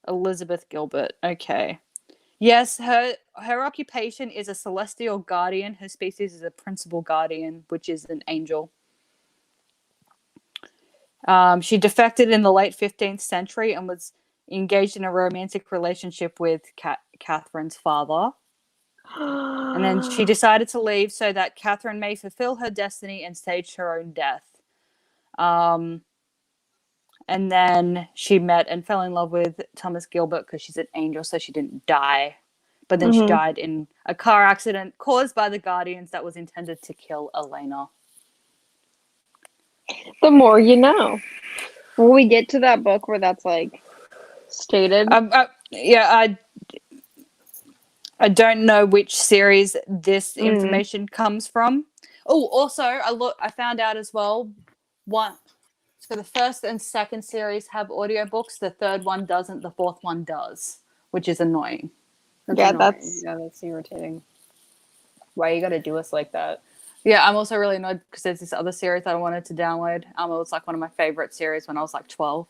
Elizabeth Gilbert. Okay. Yes, her occupation is a celestial guardian. Her species is a principal guardian, which is an angel. She defected in the late 15th century and was engaged in a romantic relationship with Catherine's father. And then she decided to leave so that Catherine may fulfill her destiny and stage her own death. And then she met and fell in love with Thomas Gilbert because she's an angel, so she didn't die. But then she died in a car accident caused by the Guardians that was intended to kill Elena. The more you know. Will we get to that book where that's like stated? I don't know which series this information comes from. Oh, also, I found out as well. So the first and second series have audiobooks. The third one doesn't. The fourth one does, which is annoying. That's Yeah, annoying. That's irritating. Why you gotta do us like that? Yeah, I'm also really annoyed because there's this other series that I wanted to download. It was like one of my favorite series when I was like 12.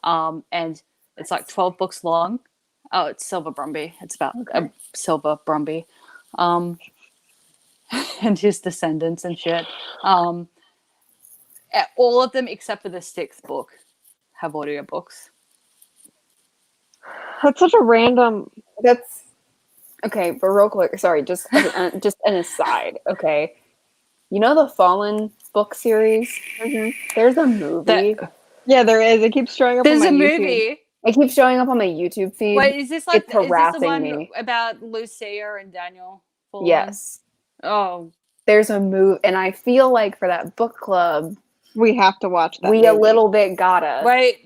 And it's like 12 books long. Oh, it's Silver Brumby. It's about a Silver Brumby. And his descendants and shit. All of them except for the 6th book have audiobooks. That's such a random. That's okay, but real quick, sorry, just an aside, okay? You know the Fallen book series? There's a movie. Yeah, there is. It keeps showing up on There's my a YouTube. movie. It keeps showing up on my YouTube feed. Wait, is this the harassing one me. about Lucia and Daniel Fallen? Yes. Oh. There's a movie, and I feel like for that book club, We have to watch that. we movie. a little bit gotta. Wait.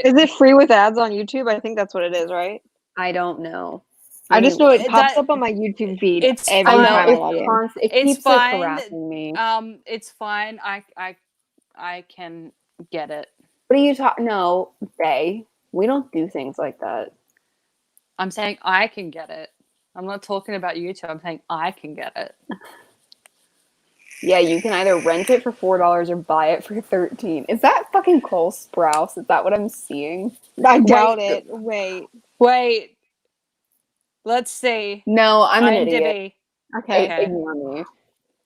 Is it free with ads on YouTube? I think that's what it is, right? I don't know. I just know it pops that- up on my YouTube feed it's every fine. time I log in. It It's keeps like fine. harassing me. It's fine. I can get it. What are you talking? No, we don't do things like that. I'm saying I can get it. I'm not talking about YouTube. I'm saying I can get it. Yeah, you can either rent it for $4 or buy it for $13. Is that fucking Cole Sprouse? Is that what I'm seeing? I doubt it. Wait. Let's see. No, I'm an idiot. IMDb. Okay. Ignore me.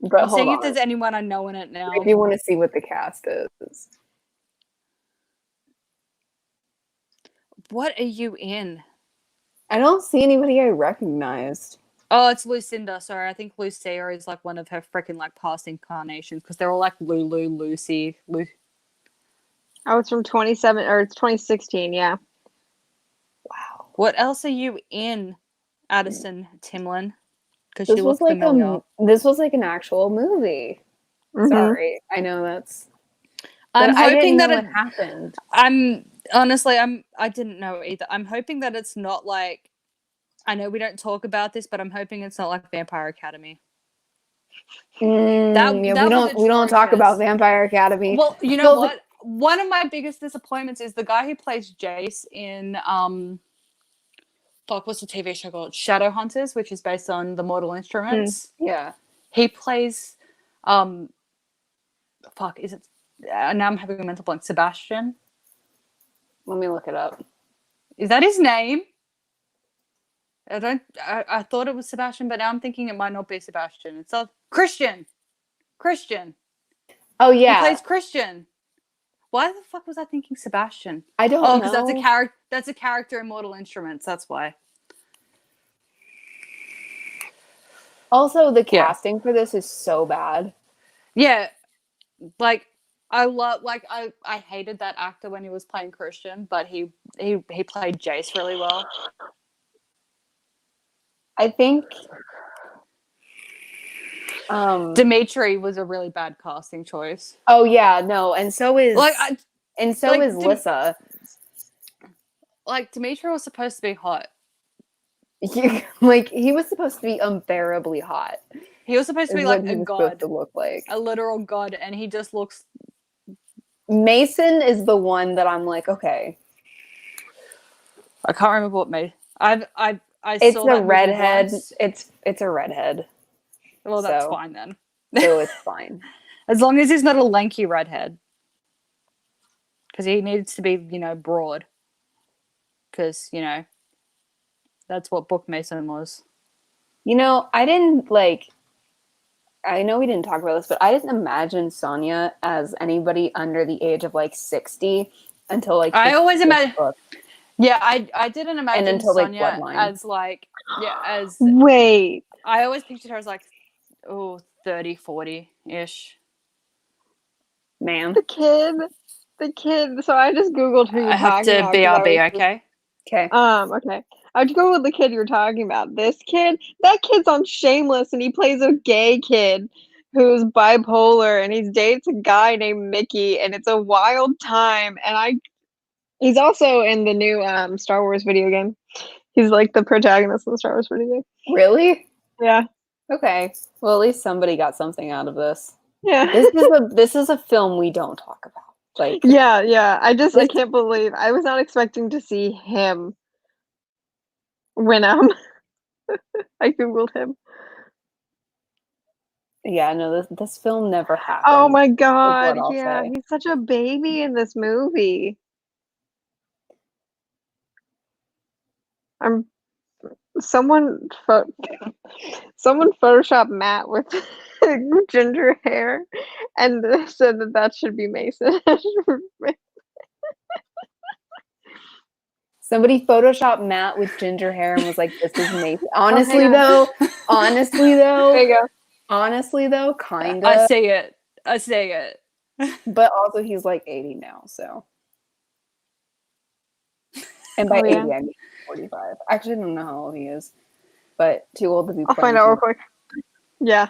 But I'm hold seeing on. if there's anyone I know in it now. If you want to see what the cast is. What are you in? I don't see anybody I recognized. Oh, it's Lucinda. Sorry, I think Lucia is like one of her freaking like past incarnations because they're all like Lulu, Lucy, Oh, it's from 27 or it's 2016. Yeah. Wow. What else are you in, Addison Timlin? Because This she was looks like familiar. this was like an actual movie. Sorry, I know that's. I'm I hoping didn't know that what happened. I didn't know either. I'm hoping that it's not like. I know we don't talk about this, but I'm hoping it's not like Vampire Academy. We don't talk about Vampire Academy. Well, you know what? One of my biggest disappointments is the guy who plays Jace in what's the TV show called? Shadowhunters, which is based on the Mortal Instruments. Yeah. He plays is it now I'm having a mental blank. Sebastian. Let me look it up. Is that his name? I thought it was Sebastian, but now I'm thinking it might not be Sebastian. It's Christian. Oh yeah. He plays Christian. Why the fuck was I thinking Sebastian? I don't Oh, know. because that's a character. That's a character in Mortal Instruments. That's why. Also, the casting for this is so bad. Yeah, like I hated that actor when he was playing Christian, but he played Jace really well. I think Dimitri was a really bad casting choice. Oh yeah, no, and so is like, Lissa. Like Dimitri was supposed to be hot. He was supposed to be unbearably hot. He was supposed to be like a god, to look like a literal god, and he just looks. Mason is the one that I'm like, okay. I can't remember what made. I It's saw a that redhead. It's a redhead. Well, that's fine then. So it's fine. As long as he's not a lanky redhead. Because he needs to be, broad. Because, that's what Book Mason was. I didn't I know we didn't talk about this, but I didn't imagine Sonya as anybody under the age of 60 until I always imagine. Yeah, I didn't imagine and until Sonya Bloodline. as Wait. I always pictured her as 30, 40-ish. Ma'am. The kid. So I just Googled who you're talking about. I have to BRB, okay? Okay. Okay. I just Googled the kid you're talking about. That kid's on Shameless, and he plays a gay kid who's bipolar, and he dates a guy named Mickey, and it's a wild time. And he's also in the new Star Wars video game. He's like the protagonist of the Star Wars video game. Really? Yeah. Okay. Well, at least somebody got something out of this. Yeah. This is a film we don't talk about. Yeah. I can't believe I was not expecting to see him when I Googled him. Yeah, no, this film never happened. Oh my god, yeah, he's such a baby in this movie. Someone photoshopped Matt with ginger hair and said that should be Mason. Somebody photoshopped Matt with ginger hair and was like, "This is Mason." Honestly, though, there you go. Honestly, though, kind of. I see it. But also, he's 80 now, so. And by 80, I mean 45. Actually, I don't know how old he is, but too old to be. I'll find out real quick. Yeah.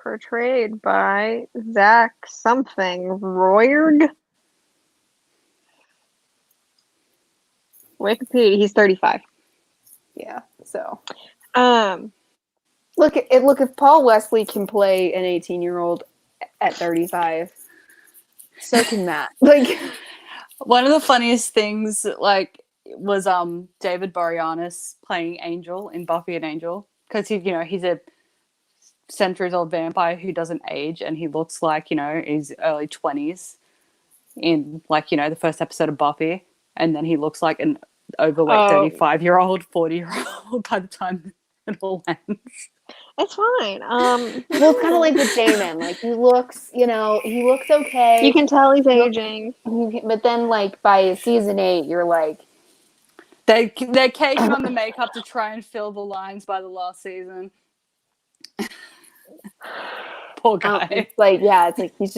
Portrayed by Zach something Royard. Wikipedia. He's 35. Yeah. So. Look, if Paul Wesley can play an 18-year-old at 35, so can Matt. One of the funniest things was David Boreanaz playing Angel in Buffy and Angel, because he's a centuries-old vampire who doesn't age, and he looks like his early 20s in the first episode of Buffy, and then he looks like an overweight 35-year-old, 40-year-old by the time it all ends. It's fine. Well, it's kind of like with Damon. He looks okay. You can tell he's aging. But then, by season 8, you're like... They're caking on the makeup to try and fill the lines by the last season. Poor guy. He's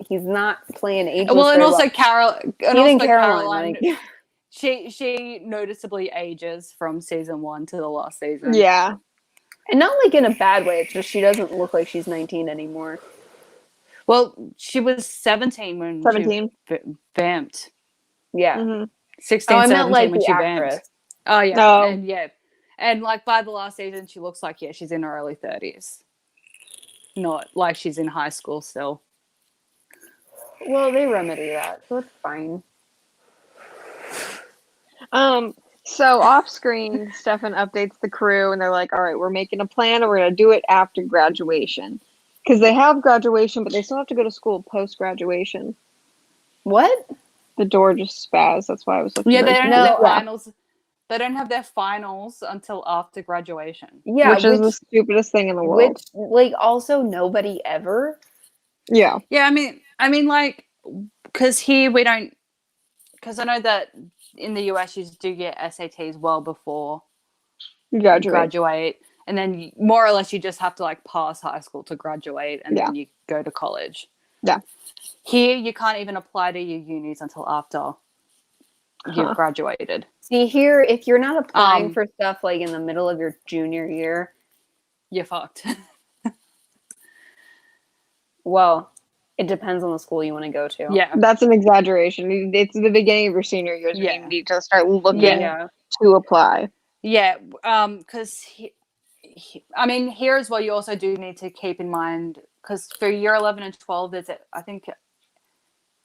not playing ageless. Well, and also Caroline. She noticeably ages from season 1 to the last season. Yeah. And not in a bad way. It's just she doesn't look like she's 19 anymore. Well, she was 17 when she vamped. Yeah. Mm-hmm. 16, 17 when she actress. vamped. Oh, yeah. No. And yeah. And by the last season, she looks like, she's in her early 30s. Not like she's in high school still. Well, they remedy that, so it's fine. So off screen, Stefan updates the crew, and they're like, all right, we're making a plan, and we're going to do it after graduation. Because they have graduation, but they still have to go to school post-graduation. What? The door just spazzed. That's why I was looking. Yeah, they don't have their finals. They don't have their finals until after graduation. Yeah, which is the stupidest thing in the world. which like also nobody ever. Yeah. Yeah, I mean, like, because here we don't. Because I know that in the US you do get SATs well before you graduate, and then more or less you just have to like pass high school to graduate, and then you go to college. Yeah. Here you can't even apply to your unis until after you've graduated. See, here, if you're not applying for stuff like in the middle of your junior year, you're fucked. Well, it depends on the school you want to go to. Yeah. That's an exaggeration. It's the beginning of your senior years when you need to start looking to apply. Yeah, because I mean, here as well, you also do need to keep in mind, because for year 11 and 12, there's, I think,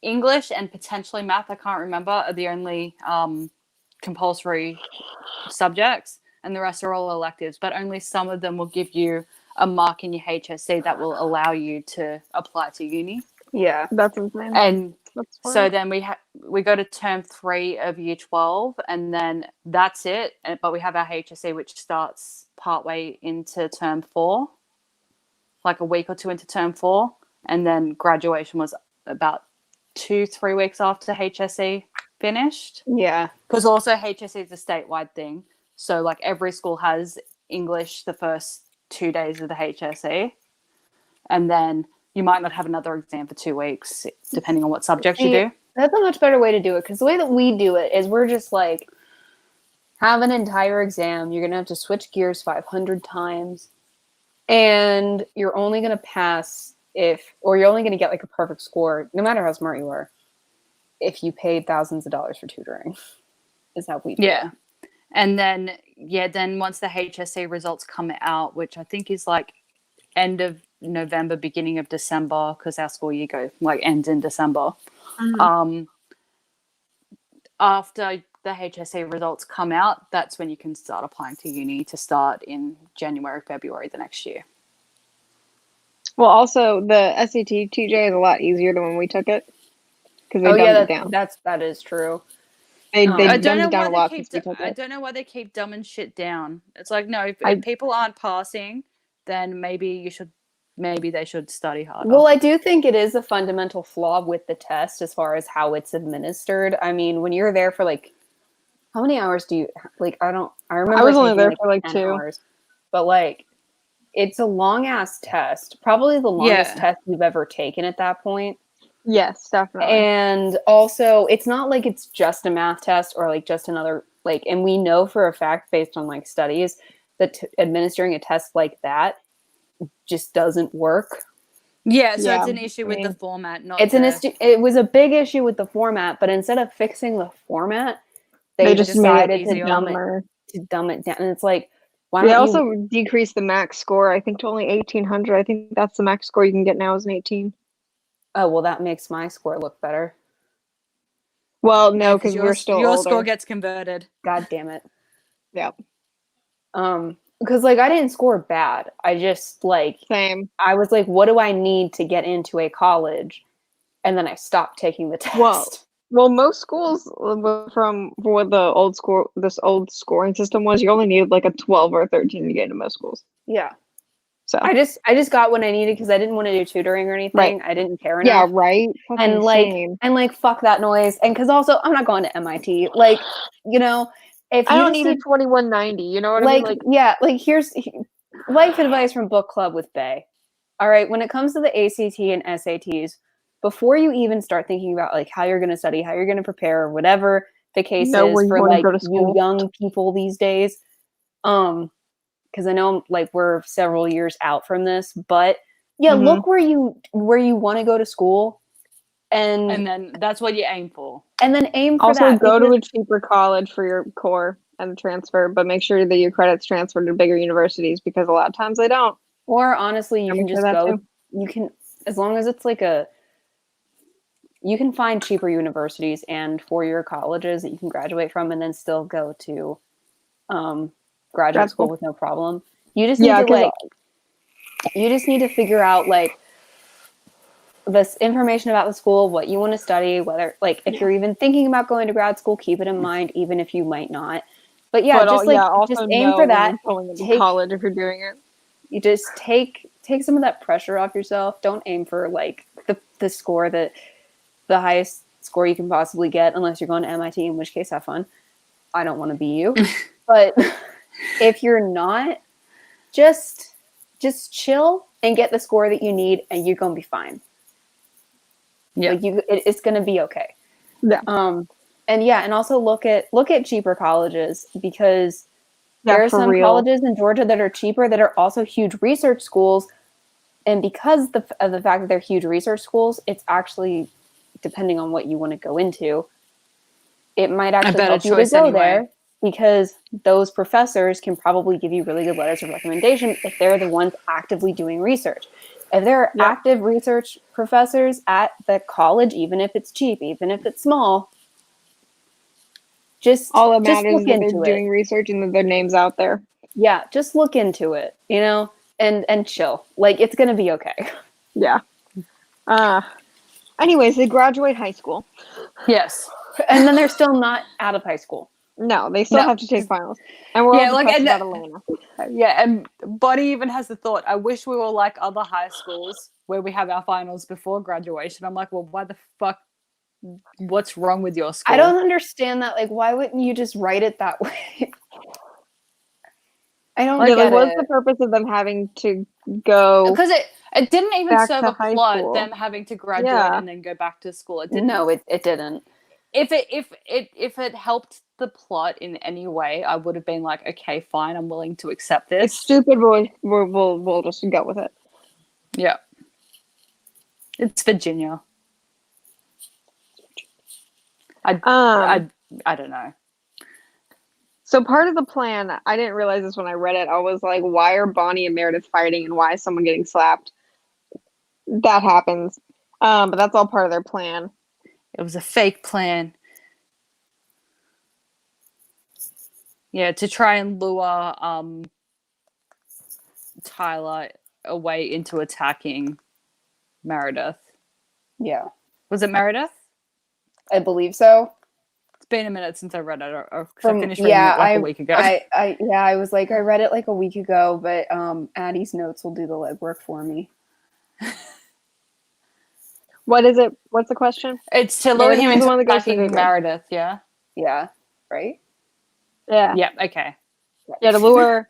English and potentially math, I can't remember, are the only compulsory subjects, and the rest are all electives, but only some of them will give you a mark in your HSC that will allow you to apply to uni. Yeah. That's insane. And so then we go to term 3 of year 12, and then that's it. But we have our HSC, which starts partway into term 4, like a week or two into term 4, and then graduation was about 2-3 weeks after HSC finished. Yeah. Because also HSC is a statewide thing, so like every school has English the first 2 days of the HSC, and then you might not have another exam for 2 weeks, depending on what subjects you do. That's a much better way to do it, because the way that we do it is we're just like, have an entire exam. You're going to have to switch gears 500 times, and you're only going to pass or you're only going to get like a perfect score, no matter how smart you are, if you paid thousands of dollars for tutoring, is how we do it. And then, then once the HSC results come out, which I think is like end of November, beginning of December, because our school year ends in December. Mm-hmm. After the HSC results come out, that's when you can start applying to uni to start in January, February the next year. Well, also the SAT TJ is a lot easier than when we took it, because they dumbed it down. That is true. They dumbed it down a lot since we took it. I don't know why they keep dumbing shit down. It's like, no, if people aren't passing, then maybe they should study harder. Well, I do think it is a fundamental flaw with the test as far as how it's administered. I mean, when you're there for like, how many hours do you like? I remember I was only there like for like 10 2 hours, but like, it's a long ass test, probably the longest test you've ever taken at that point. Yes, definitely. And also, it's not like it's just a math test or like just another like, and we know for a fact based on like studies that administering a test like that just doesn't work. Yeah, so it's an issue with the format, not it was a big issue with the format, but instead of fixing the format, they just decided to dumb it down. And it's like, why don't also decreased the max score, I think, to only 1,800. I think that's the max score you can get now is an 18. Oh, well, that makes my score look better. Well, no, because we're still older. Your score gets converted. God damn it. Yep. Because like I didn't score bad. I just like same. I was like, what do I need to get into a college? And then I stopped taking the test. Well, most schools from what this old scoring system was, you only needed like a 12 or a 13 to get into most schools. Yeah. So I just got what I needed because I didn't want to do tutoring or anything. Right. I didn't care enough. Yeah, right. And like fuck that noise. And because also I'm not going to MIT. Like, you know, if I don't need a 2190. You know what I mean? Like yeah, like here's life advice from book club with Bay. All right, when it comes to the ACT and SATs, before you even start thinking about like how you're going to study, how you're going to prepare, or whatever the case is for like you young people these days, because I know like we're several years out from this, but yeah, look where you want to go to school, and then that's what you aim for, and then aim for also that. Go to a cheaper college for your core and transfer, but make sure that your credits transfer to bigger universities because a lot of times they don't. Or honestly, you can just go. You can, as long as it's like you can find cheaper universities and 4-year colleges that you can graduate from, and then still go to graduate school with no problem. You just need to figure out like this information about the school, what you want to study, whether like if you're even thinking about going to grad school, keep it in mind, even if you might not. But yeah, just also aim know for when that. you're going into Take college if you're doing it. you just take some of that pressure off yourself. Don't aim for like the score that the highest score you can possibly get, unless you're going to MIT, in which case have fun. I don't want to be you. But if you're not, just chill and get the score that you need, and you're gonna be fine. Yeah. Like it's gonna be okay. Yeah. And also look at cheaper colleges, because there Yeah, are for some real. colleges in Georgia that are cheaper that are also huge research schools. And because of the fact that they're huge research schools, it's actually, depending on what you want to go into, it might actually help you to go there, because those professors can probably give you really good letters of recommendation if they're the ones actively doing research. If there are active research professors at the college, even if it's cheap, even if it's small, all that just matters look is that they're into doing it. research and that their name's out there. Yeah, just look into it, and chill. Like, it's gonna be okay. Yeah. Anyways, they graduate high school. Yes. And then they're still not out of high school. No, they still have to take finals. And we're all depressed about Atlanta. Yeah, and Bonnie even has the thought, I wish we were like other high schools where we have our finals before graduation. I'm like, well, why the fuck? What's wrong with your school? I don't understand that. Like, why wouldn't you just write it that way? I don't get what's it. the purpose of them having to go? Because it didn't even back serve to a high plot, school. them having to graduate and then go back to school. It didn't. No, it didn't. If it helped the plot in any way, I would have been like, okay, fine, I'm willing to accept this. It's stupid, but we'll just go with it. Yeah. It's Virginia. I don't know. So part of the plan, I didn't realize this when I read it. I was like, why are Bonnie and Meredith fighting, and why is someone getting slapped? That happens. But that's all part of their plan. It was a fake plan. Yeah, to try and lure Tyler away into attacking Meredith. Yeah. Was it Meredith? I believe so. It's been a minute since I read it. I finished reading yeah, it like a week ago. I was like, I read it like a week ago, but Addie's notes will do the legwork for me. What is it? What's the question? It's to lure him into one that goes to attacking Google. Meredith, yeah? Yeah. Right? Yeah. Yeah, okay. Yeah, to lure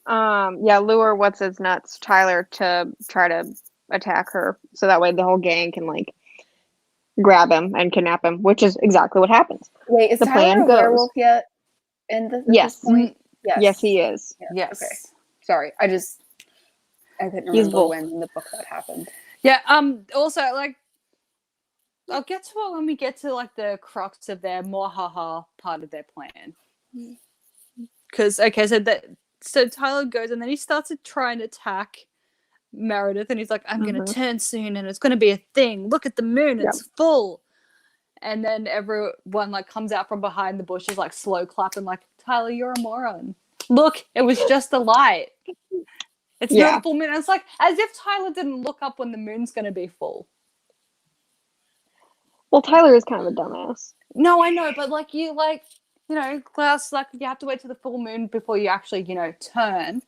lure what's his nuts, Tyler, to try to attack her, so that way the whole gang can like grab him and kidnap him, which is exactly what happens. Wait, is the Tyler plan a goes. werewolf yet? Yes. This point? Yes. Yes, he is. Yes. Okay. Sorry, I couldn't remember when in the book that happened. Yeah. Also, like, I'll get to it when we get to like the crux of their more haha part of their plan. Because so Tyler goes and then he starts to try and attack Meredith, and he's like, I'm gonna turn soon and it's gonna be a thing. Look at the moon, it's full. And then everyone like comes out from behind the bushes, like slow clapping, like, Tyler, you're a moron. Look, it was just a light. It's not a full moon. And it's like as if Tyler didn't look up when the moon's gonna be full. Well, Tyler is kind of a dumbass. No, I know, but like Klaus, like you have to wait till the full moon before you actually, turn.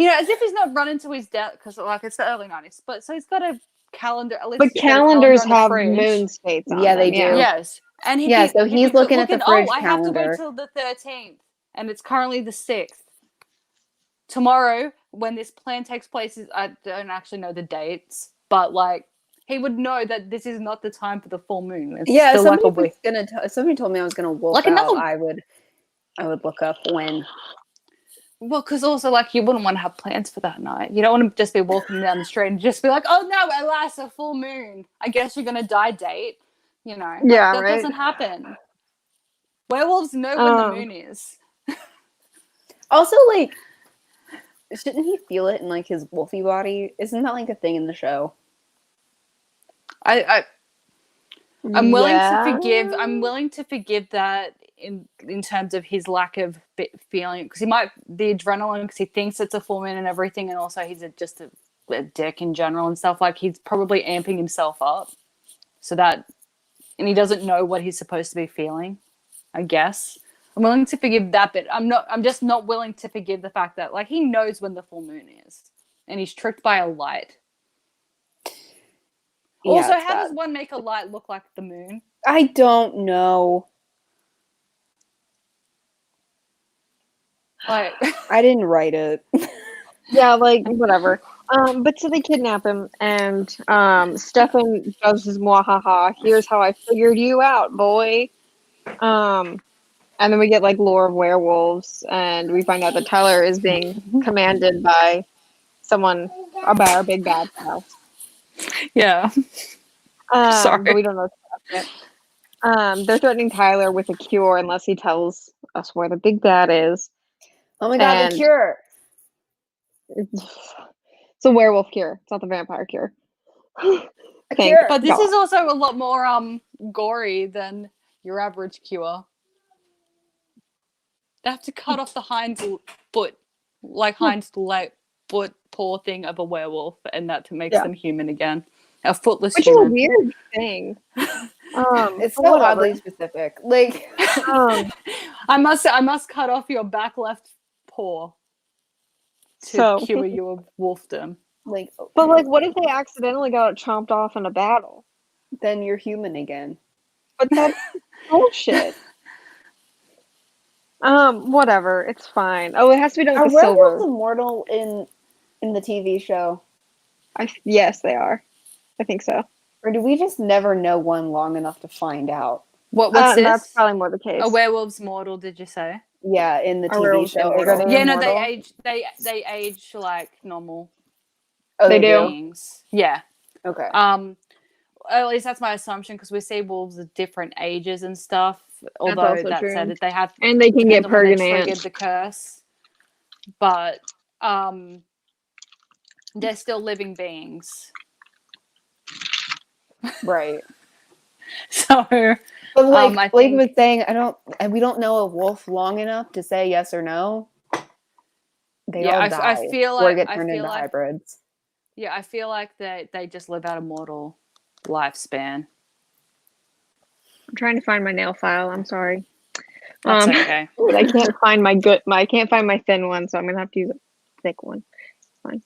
As if he's not running to his death, because like it's the early 90s. But so he's got a calendar. At least but calendars have moon states on them. They do. Yes, and so he's looking at the fridge I have to wait till the 13th, and it's currently the 6th. Tomorrow, when this plan takes place, I don't actually know the dates, but like he would know that this is not the time for the full moon. It's still like a week. Somebody told me I was gonna wolf like out. I would look up when. Well, because also, like, you wouldn't want to have plans for that night. You don't want to just be walking down the street and just be like, oh, no, alas, a full moon. I guess you're going to die date. That doesn't happen. Werewolves know when the moon is. Also, like, shouldn't he feel it in, like, his wolfy body? Isn't that, like, a thing in the show? I'm willing to forgive that in terms of his lack of feeling, because the adrenaline, because he thinks it's a full moon and everything, and also he's just a dick in general and stuff. Like, he's probably amping himself up and he doesn't know what he's supposed to be feeling, I guess. I'm willing to forgive that bit. I'm just not willing to forgive the fact that, like, he knows when the full moon is. And he's tricked by a light. Also, it's how bad. does one make a light look like the moon? I don't know. Like, I didn't write it. Yeah, like whatever. But so they kidnap him, and Stefan does his mwahaha. Here's how I figured you out, boy. And then we get like lore of werewolves, and we find out that Tyler is being commanded by someone, a big bad house. yeah. Sorry. But we don't know yet. They're threatening Tyler with a cure unless he tells us where the big bad is. Oh my god, And the cure! it's a werewolf cure. It's not the vampire cure. A Thank cure! But this God. is also a lot more gory than your average cure. They have to cut off the hind foot, like hind leg foot paw thing of a werewolf, and that makes Yeah. them human again. A footless Which human. is a weird thing. It's but so whatever. oddly specific. Like, I must cut off your back left paw to cure your wolfdom. like, But like, what if they accidentally got chomped off in a battle? then you're human again. But that's bullshit. Whatever. It's fine. Oh, it has to be done Are with werewolves silver. immortal in the TV show? Yes, they are. I think so. Or do we just never know one long enough to find out? What's this? That's probably more the case. A werewolf's mortal, did you say? Yeah, in the Are TV werewolves show. immortal? Are they Yeah, no, immortal? they age like normal Oh, They do? beings. Yeah. Okay. At least that's my assumption, because we see wolves at different ages and stuff. Although also that true. said, that they have And they can depends get on when they pregnant. triggered the curse, but they're still living beings. Right. So, But like, I like think was saying, we don't know a wolf long enough to say yes or no. They all die I feel or like get turned into hybrids. Yeah, I feel like they just live out a mortal lifespan. I'm trying to find my nail file. I'm sorry. That's okay. But I can't find I can't find my thin one, so I'm gonna have to use a thick one. It's fine.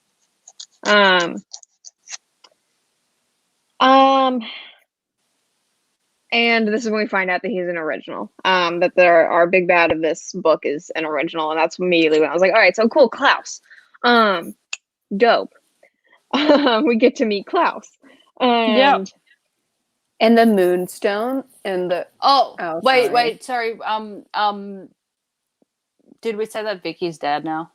And this is when we find out that he's an original. That our big bad of this book is an original, and that's immediately when I was like, all right, so cool, Klaus. Dope. We get to meet Klaus. And And the moonstone and the wait, sorry. Did we say that Vicky's dead now?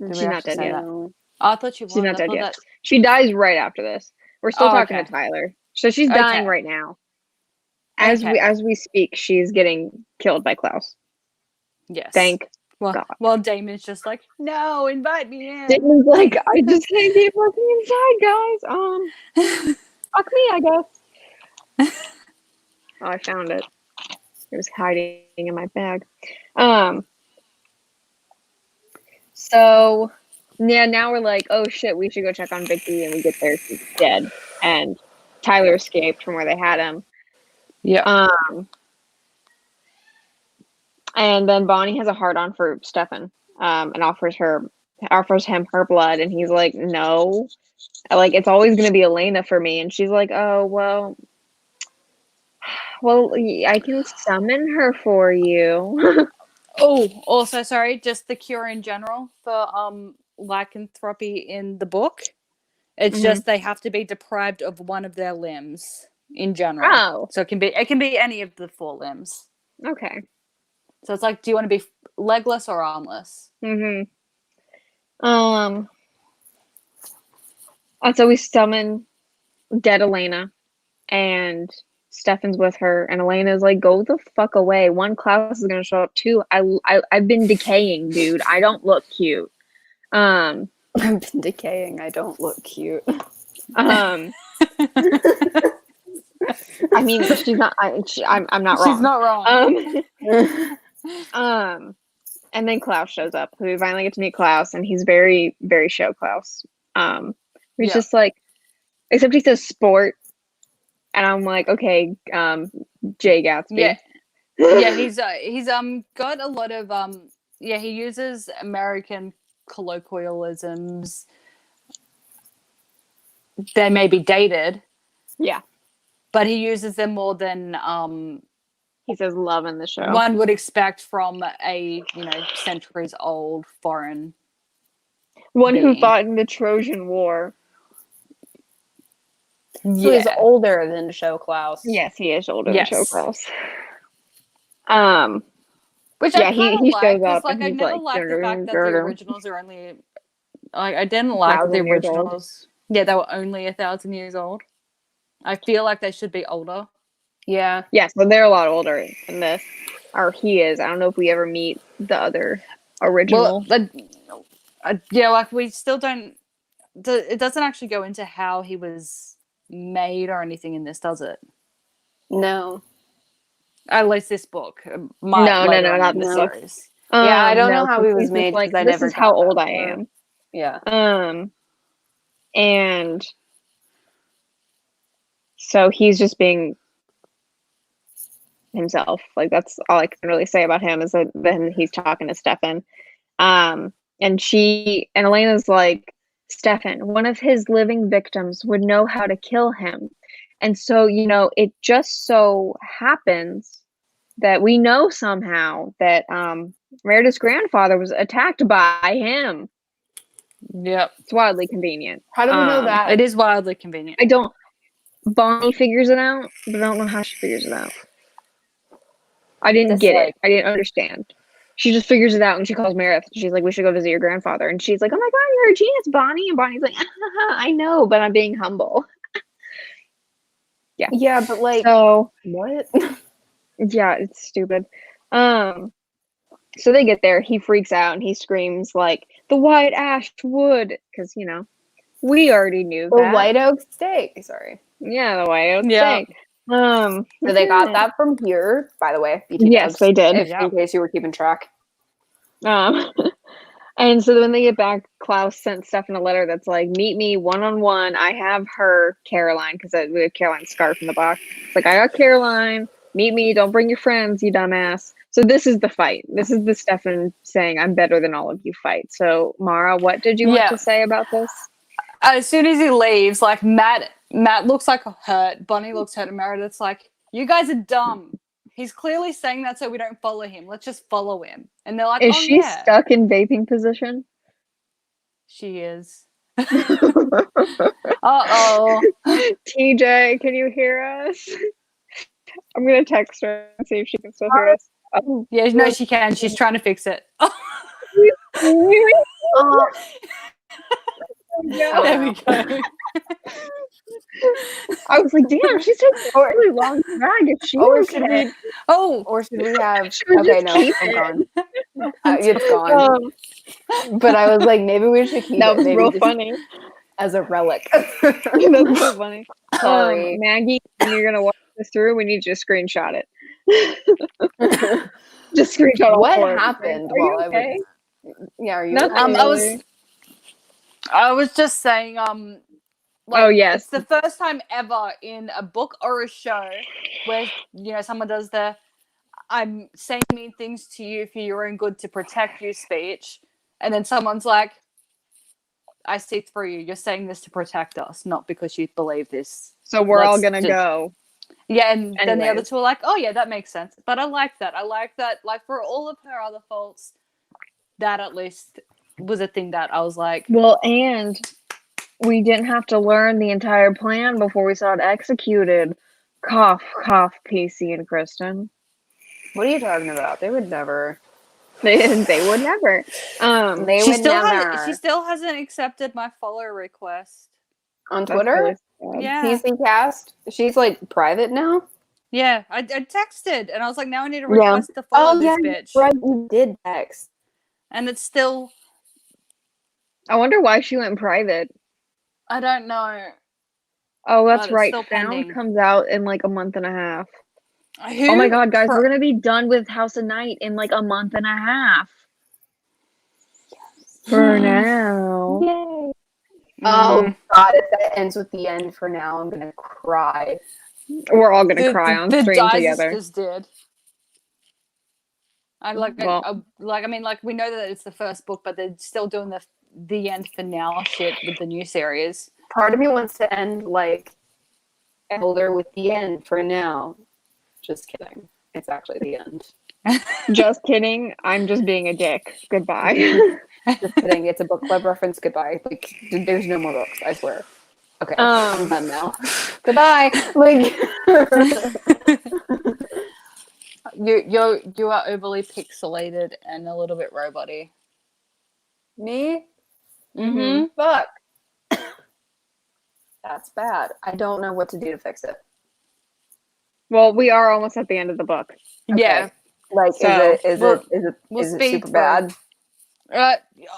she's not dead yet. Oh, I thought she was. She's not dead yet. She dies right after this. We're still talking to Tyler. So she's dying right now. As we speak, she's getting killed by Klaus. Yes. Thank God. Well, Damon's just like, no, invite me in. Damon's like, I just can't keep looking inside, guys. Fuck me, I guess. Oh, I found it. It was hiding in my bag. So yeah, now we're like, oh shit, we should go check on Vicky, and we get there, she's dead. And Tyler escaped from where they had him. Yeah. And then Bonnie has a hard-on for Stefan, and offers him her blood, and he's like, no. Like, it's always gonna be Elena for me. And she's like, oh, well, I can summon her for you. Oh, also, sorry, just the cure in general for lycanthropy in the book. It's just they have to be deprived of one of their limbs in general. Oh. So it can be any of the 4 limbs. Okay. So it's like, do you want to be legless or armless? And so we summon dead Elena, and Stefan's with her, and Elena's like, go the fuck away. One Klaus is gonna show up too. I've been decaying, dude. I don't look cute. I've been decaying. I don't look cute. I mean, she's not. I'm not wrong. She's not wrong. And then Klaus shows up. We finally get to meet Klaus, and he's very, very show Klaus. He's just like, except he says sport, and I'm like, okay, Jay Gatsby. Yeah. Yeah, he's got a lot of he uses American colloquialisms. They may be dated, Yeah. but he uses them more than He says love in the show. one would expect from a centuries old foreign One who being. fought in the Trojan War. So he's older than Show Klaus. Yes, he is older Yes. than Show Klaus. Which Yeah, I kind he of like, shows because up like and I he's never like, liked the fact that the originals are only I didn't like the 1,000 years old. originals. Yeah, they were only 1,000 years old. I feel like they should be older. Yeah. Yeah, so they're a lot older in this. Or he is. I don't know if we ever meet the other original. Well, yeah, like we still don't. It doesn't actually go into how he was made or anything in this, does it? No. At least this book. No, not the this book. series. Yeah, I don't know how he so was he's just made like, because I this never is how got that old I far. am. Yeah. And so he's just being himself. Like, that's all I can really say about him, is that then he's talking to Stefan. And Elena's like, Stefan, one of his living victims would know how to kill him. And so, it just so happens that we know somehow that Meredith's grandfather was attacked by him. Yep. It's wildly convenient. How do we know that? It is wildly convenient. Bonnie figures it out, but I don't know how she figures it out. I didn't get it. I didn't understand. She just figures it out and she calls Meredith. She's like, we should go visit your grandfather. And she's like, oh my God, you're a genius, Bonnie. And Bonnie's like, I know, but I'm being humble. Yeah. Yeah, but like, so what? Yeah, it's stupid. So they get there. He freaks out and he screams like, the white ash wood. Because, we already knew The that. white oak steak. Sorry. Yeah, the white oak Yeah. steak. So they got that from here, by the way. BT Yes, dubs, they did. in case you were keeping track. And so when they get back, Klaus sent Stefan a letter that's like, meet me one-on-one. I have her, Caroline, because we have Caroline's scarf in the box. It's like, I got Caroline. Meet me. Don't bring your friends, you dumbass. So this is the fight. This is the Stefan saying, I'm better than all of you fight. So, Mara, what did you want to say about this? As soon as he leaves, like, Matt looks like hurt. Bonnie looks hurt. And Meredith's like, you guys are dumb. He's clearly saying that so we don't follow him. Let's just follow him. And they're like, is she stuck in vaping position? She is. Uh-oh. TJ, can you hear us? I'm going to text her and see if she can still hear us. Oh. Yeah, no, she can. She's trying to fix it. There we go. I was like, damn, she's taking a really long drag. If she or should we have? Okay, no, I'm gone. It's gone. But I was like, maybe we should keep that it. was Maybe real funny as a relic. That's so funny. Sorry, Maggie. When you're gonna walk this through, we need you to screenshot it. Just screenshot all what four. happened. Are you okay? Yeah, are you? Nothing. Okay? I was just saying, like, oh yes, it's the first time ever in a book or a show where someone does the "I'm saying mean things to you for your own good to protect you" speech, and then someone's like, "I see through you. You're saying this to protect us, not because you believe this." So we're all gonna go. Yeah, and then the other two are like, "Oh yeah, that makes sense." But I like that. Like, for all of her other faults, that at least was a thing that I was like, well, and we didn't have to learn the entire plan before we saw it executed. Cough, cough, Pacey and Kristen. What are you talking about? They would never. They would never. She still hasn't accepted my follow request on Twitter. Really yeah, Pacey cast. She's like private now. Yeah, I texted and I was like, now I need to request to follow this bitch. Right, you did text, and it's still. I wonder why she went private. I don't know. Oh, that's right. Still Found pending. comes out in like a month and a half. Oh my God, guys, we're gonna be done with House of Night in like a month and a half. Yes. For now. Yay. Oh God, if that ends with the end for now, I'm gonna cry. We're all gonna cry on stream together. Just did. I Well, I mean, like we know that it's the first book, but they're still doing the end for now shit with the new series. Part of me wants to end like Elder with the end for now. Just kidding. It's actually the end. just kidding. I'm just being a dick. Goodbye. Just kidding. It's a book club reference. Goodbye. Like, there's no more books. I swear. Okay, I'm done now. Goodbye. Like, You are overly pixelated and a little bit robot-y. me? Mm-hmm. Fuck. That's bad. I don't know what to do to fix it. Well, we are almost at the end of the book. Okay. Yeah. Like, So, is it speed super through. bad?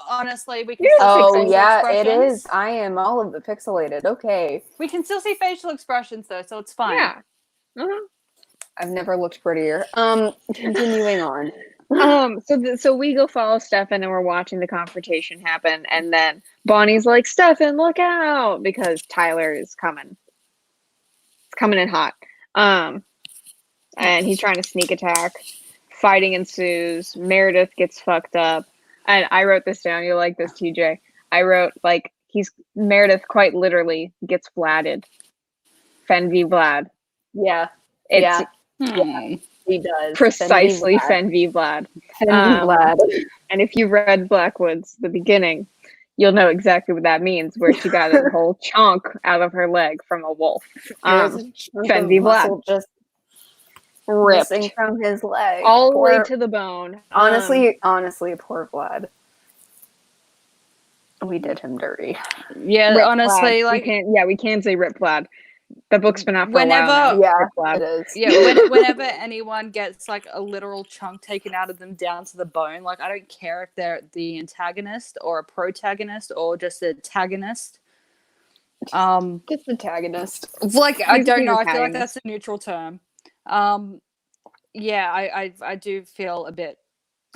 Honestly, we can Yeah, still see Oh facial yeah, it expressions. is. I am all of the pixelated. Okay. We can still see facial expressions though, so it's fine. Yeah. Uh-huh. I've never looked prettier. Continuing on. So we go follow Stefan and we're watching the confrontation happen, and then Bonnie's like, Stefan, look out, because Tyler is coming. It's coming in hot. And he's trying to sneak attack. Fighting ensues. Meredith gets fucked up. And I wrote this down. You'll like this, TJ. I wrote, like, Meredith quite literally gets Vladed. Fen v Vlad. Yeah. It's Yeah. He does. precisely Fen v Vlad. Fen v Vlad. And if you read Blackwoods, the beginning, you'll know exactly what that means, where she got a whole chunk out of her leg from a wolf. Fen v Vlad. Just Ripped. missing from his leg. All the way to the bone. Honestly, poor Vlad. We did him dirty. Yeah, Rip honestly, Vlad. like we can say Rip Vlad. The book's been out for whenever, a while now. Yeah, Rip Vlad. it is. yeah, whenever anyone gets like a literal chunk taken out of them down to the bone, like I don't care if they're the antagonist or a protagonist or just an antagonist. Just antagonist. Like I He's don't the know. I feel like antagonist. that's a neutral term. Yeah, I do feel a bit.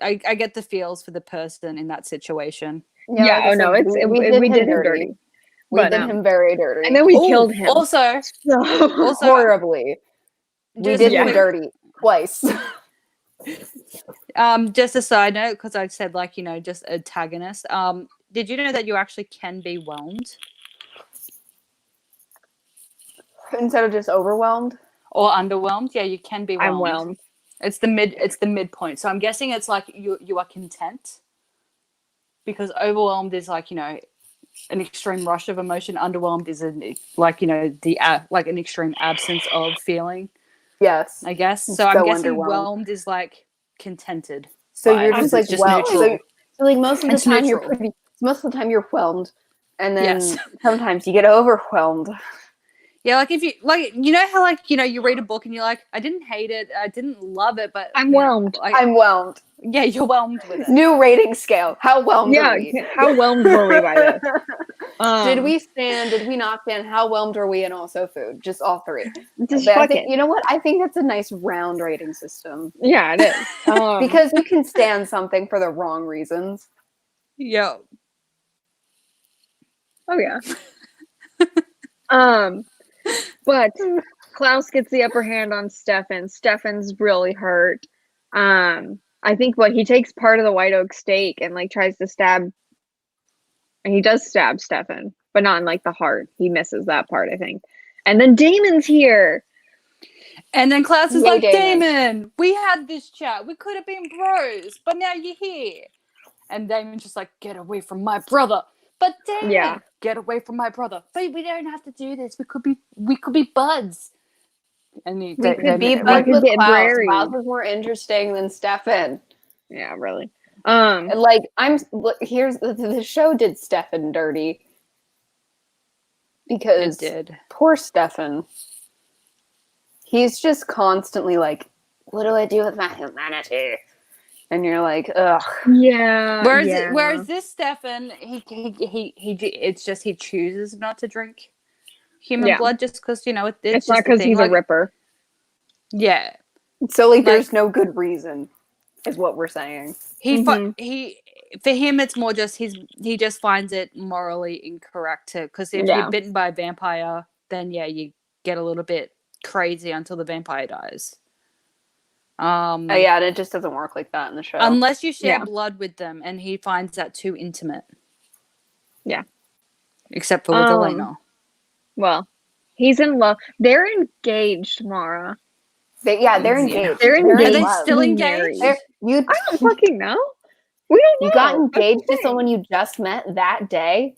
I get the feels for the person in that situation. Yeah, like I said, we did him dirty. We But, did him very dirty. And then we killed him. Also, horribly. We did him dirty twice. Just a side note, because I said like just antagonist. Did you know that you actually can be whelmed Instead of just overwhelmed or underwhelmed? Yeah, you can be whelmed. I'm whelmed. It's the midpoint. So I'm guessing it's like you are content, because overwhelmed is like an extreme rush of emotion. Underwhelmed is like like an extreme absence of feeling. Yes, I guess. So I'm guessing whelmed is like contented. So you're just like neutral. So like most of the time most of the time you're whelmed, and then sometimes you get overwhelmed. Yeah, like if you how you read a book and you're like, I didn't hate it, I didn't love it, but I'm whelmed. I'm whelmed. Yeah, you're whelmed with it. New rating scale. How whelmed are we? How whelmed were we by this? Did we stand? Did we not stand? How whelmed are we? And also food. Just all three. I think, you know what? I think that's a nice round rating system. Yeah, it is. Because you can stand something for the wrong reasons. Yeah. Oh yeah. But Klaus gets the upper hand on Stefan. Stefan's really hurt. I think he takes part of the white oak stake and like tries to stab, and he does stab Stefan, but not in like the heart. He misses that part, I think. And then Damon's here. And then Klaus is like, Damon, we had this chat. We could have been bros, but now you're here. And Damon's just like, get away from my brother. But Damon, get away from my brother. But we don't have to do this. We could be buds. And we could be buds with Klaus. Klaus is more interesting than Stefan. Yeah, really. Like the show did Stefan dirty. Because poor Stefan. He's just constantly like, what do I do with my humanity? And you're like, ugh. Yeah. Whereas this Stefan, he it's just he chooses not to drink human blood just because it's not because he's a ripper. Yeah. So like there's no good reason, is what we're saying. For him it's more just he just finds it morally incorrect to, because if you're bitten by a vampire, then you get a little bit crazy until the vampire dies. Um, Oh yeah, and it just doesn't work like that in the show. unless you share Yeah. blood with them, and he finds that too intimate. Yeah. Except for with Elena. Well, he's in love. They're engaged, Mara. They're Yeah. engaged. They're in Are they engaged. love. still to be engaged? married. You I don't fucking know. We don't know. you got That's the engaged to thing. someone you just met that day.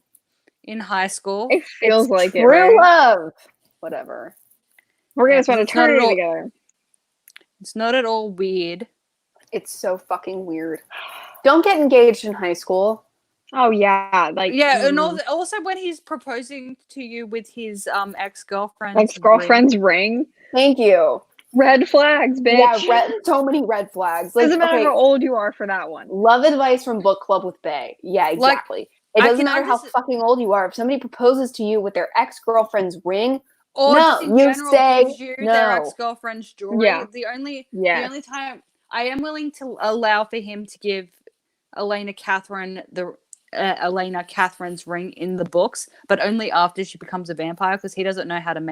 In high school? It feels It's like it, true right? love. Whatever. We're Yeah, gonna spend 'cause it's not at eternity all- together. It's not at all weird. It's so fucking weird. Don't get engaged in high school. Oh yeah, like Yeah, and also when he's proposing to you with his ex-girlfriend's ex-girlfriend's ring. Thank you. Red flags, bitch. Yeah, so many red flags. Like, Doesn't matter okay, how old you are for that one. love advice from book club with Bae. Yeah, exactly. It I doesn't can matter how fucking old you are. If somebody proposes to you with their ex-girlfriend's ring, or no, just in you general say gives you no. their ex-girlfriend's jewelry. Yeah. The only Yes. time I am willing to allow for him to give Elena Catherine's ring in the books, but only after she becomes a vampire, because he doesn't know where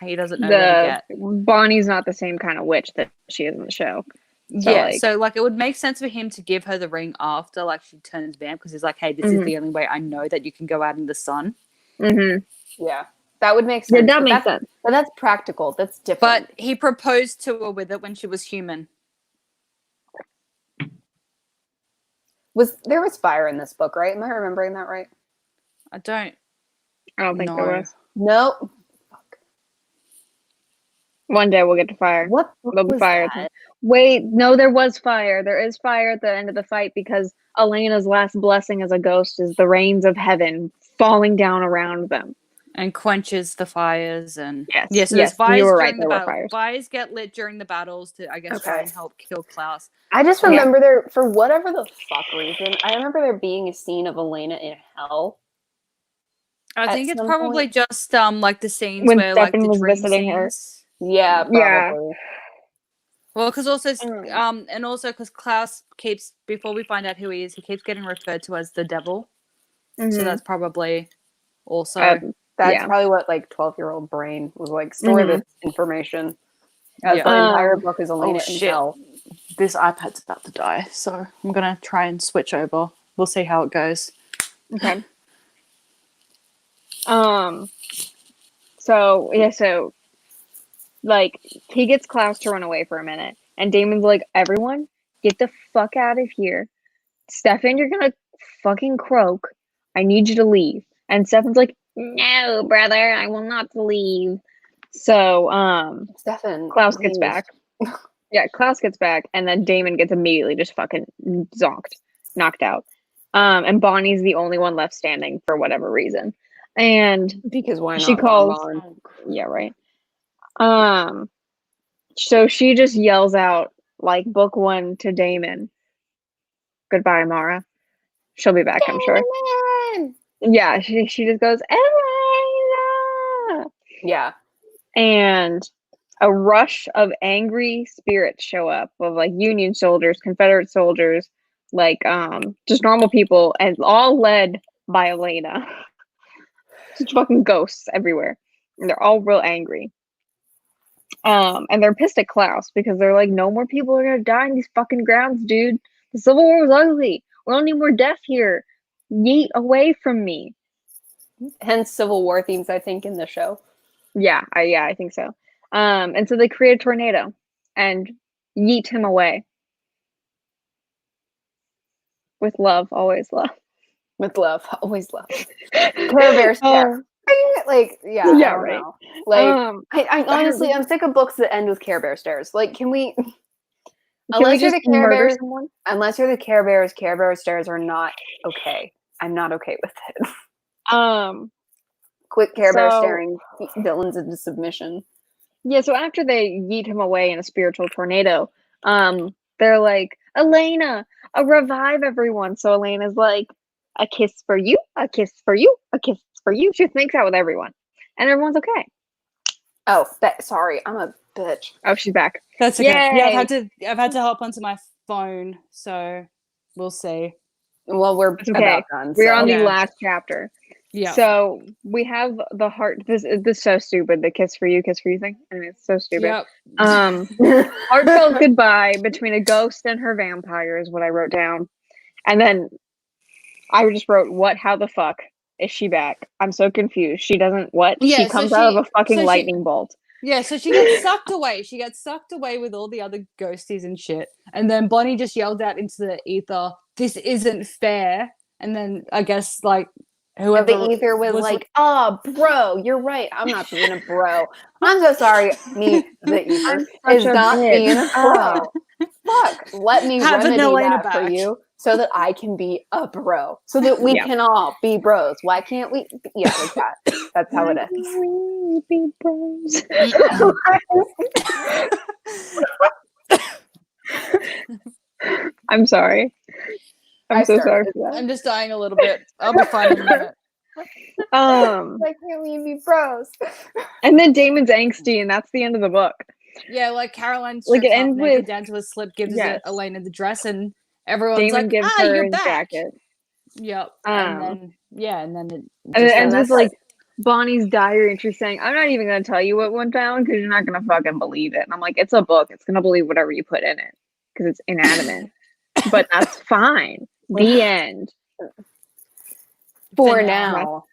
to get. Bonnie's not the same kind of witch that she is in the show. So, Yeah, so like it would make sense for him to give her the ring after like she turns vamp, because he's like, hey, this is the only way I know that you can go out in the sun. Yeah, that would make sense. Yeah, that makes sense. But that's practical. That's different. But he proposed to her with it when she was human. There was fire in this book, right? Am I remembering that right? I don't think know. there was. No. One day we'll get to fire. What There'll be was fire. that? Wait, no, there was fire. There is fire at the end of the fight because Elena's last blessing as a ghost is the rains of heaven falling down around them. And quenches the fires and Yes, so there's fires you were right. during the There were battle. fires. Fires get lit during the battles to, I guess, try and help kill Klaus. I just remember there, for whatever the fuck reason, I remember there being a scene of Elena in hell. I think it's probably just like the scenes when where Stefan like the was dream visiting her. scenes. Yeah, probably. Well, because also, and also because Klaus keeps, before we find out who he is, he keeps getting referred to as the devil. So that's probably also. That's probably what like 12-year-old brain was like. Store this information. As the entire book is Elena in hell. This iPad's about to die, so I'm gonna try and switch over. We'll see how it goes. Okay. So like he gets Klaus to run away for a minute, and Damon's like, "Everyone, get the fuck out of here. Stefan, you're gonna fucking croak. I need you to leave." And Stefan's like, "No, brother, I will not leave." So Stefan, Klaus gets back. Yeah, Klaus gets back, and then Damon gets immediately just fucking knocked out. And Bonnie's the only one left standing for whatever reason. And because why not? She calls. Yeah, right. So she just yells out like book one to Damon. Goodbye, Mara. She'll be back, I'm sure. Yeah, she just goes, Elena! Yeah. And a rush of angry spirits show up of like Union soldiers, Confederate soldiers, like just normal people, and all led by Elena. Just fucking ghosts everywhere. And they're all real angry. And they're pissed at Klaus because they're like, no more people are gonna die in these fucking grounds, dude. The Civil War was ugly. We don't need more death here. Yeet away from me. Hence Civil War themes, I think, in the show. Yeah, I think so. And so they create a tornado and yeet him away. With love, always love. With love, always love. Care Bears, like, yeah, right. Know. Like, I honestly, I'm sick of books that end with Care Bear stares. Like, can we? Unless you're the Care Bears, Care Bear stares are not okay. I'm not okay with it. Quick Care Bear staring villains into submission. Yeah, so after they yeet him away in a spiritual tornado, they're like, Elena, revive everyone. So Elena's like, a kiss for you, a kiss for you, a kiss for you. She makes out with everyone. And everyone's okay. Oh, sorry, I'm a bitch. Oh, she's back. That's okay. Yay! Yeah, I've had to hop onto my phone, so we'll see. Well, we're about done. We're on the last chapter. Yeah. So we have the heart. This is so stupid. The kiss for you thing. I mean, it's so stupid. Yep. Heartfelt goodbye between a ghost and her vampire is what I wrote down, and then I just wrote, "What? How the fuck is she back? I'm so confused. She doesn't what? Yeah, She so comes out of a fucking so she- lightning bolt." Yeah, so she gets sucked away. She gets sucked away with all the other ghosties and shit. And then Bonnie just yelled out into the ether, "This isn't fair." And then I guess like whoever The ether was like, "Oh, bro, you're right. I'm not being a bro. I'm so sorry. Me, the ether, I'm is such a not bitch. being a bro. Fuck. Let me Have remedy Elena that for back. you so that I can be a bro. So that we Yeah. can all be bros. Why can't we? Yeah, like that. That's how it Why is. can't we be bros? I'm sorry. I'm I so started. sorry for I'm just dying a little bit. I'll be fine in a minute. that. Why can't we be bros? And then Damon's angsty, and that's the end of the book. Yeah, like Caroline Like, strips it half ends naked with- down to a slip, gives Yes. Elena the dress, and everyone's Damon like, gives "Ah, her you're his back." jacket. Yep. Um, And then and then it And it just ends that's with like Bonnie's diary entry saying, "I'm not even going to tell you what went down because you're not going to fucking believe it." And I'm like, it's a book. It's going to believe whatever you put in it because it's inanimate. But that's fine. The end. For Then, now.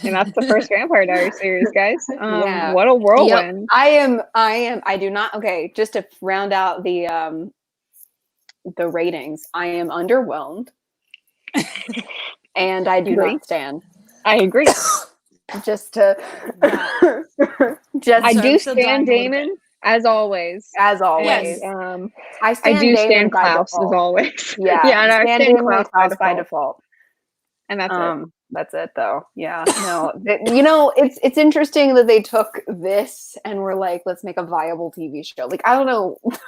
And that's the first Vampire Diaries series, guys. Yeah. What a whirlwind. I do not, okay, just to round out the ratings, I am underwhelmed. And I do Agree. not stand. I agree. Just to just I So do I'm still dying stand a little Damon as always. as always. And, I I stand do Damon stand by Klaus as default. always. Yeah, Yeah, and I stand stand Damon and Klaus Klaus by default. And that's it. That's it though. Yeah. No. You know, it's interesting that they took this and were like, let's make a viable TV show. Like, I don't know how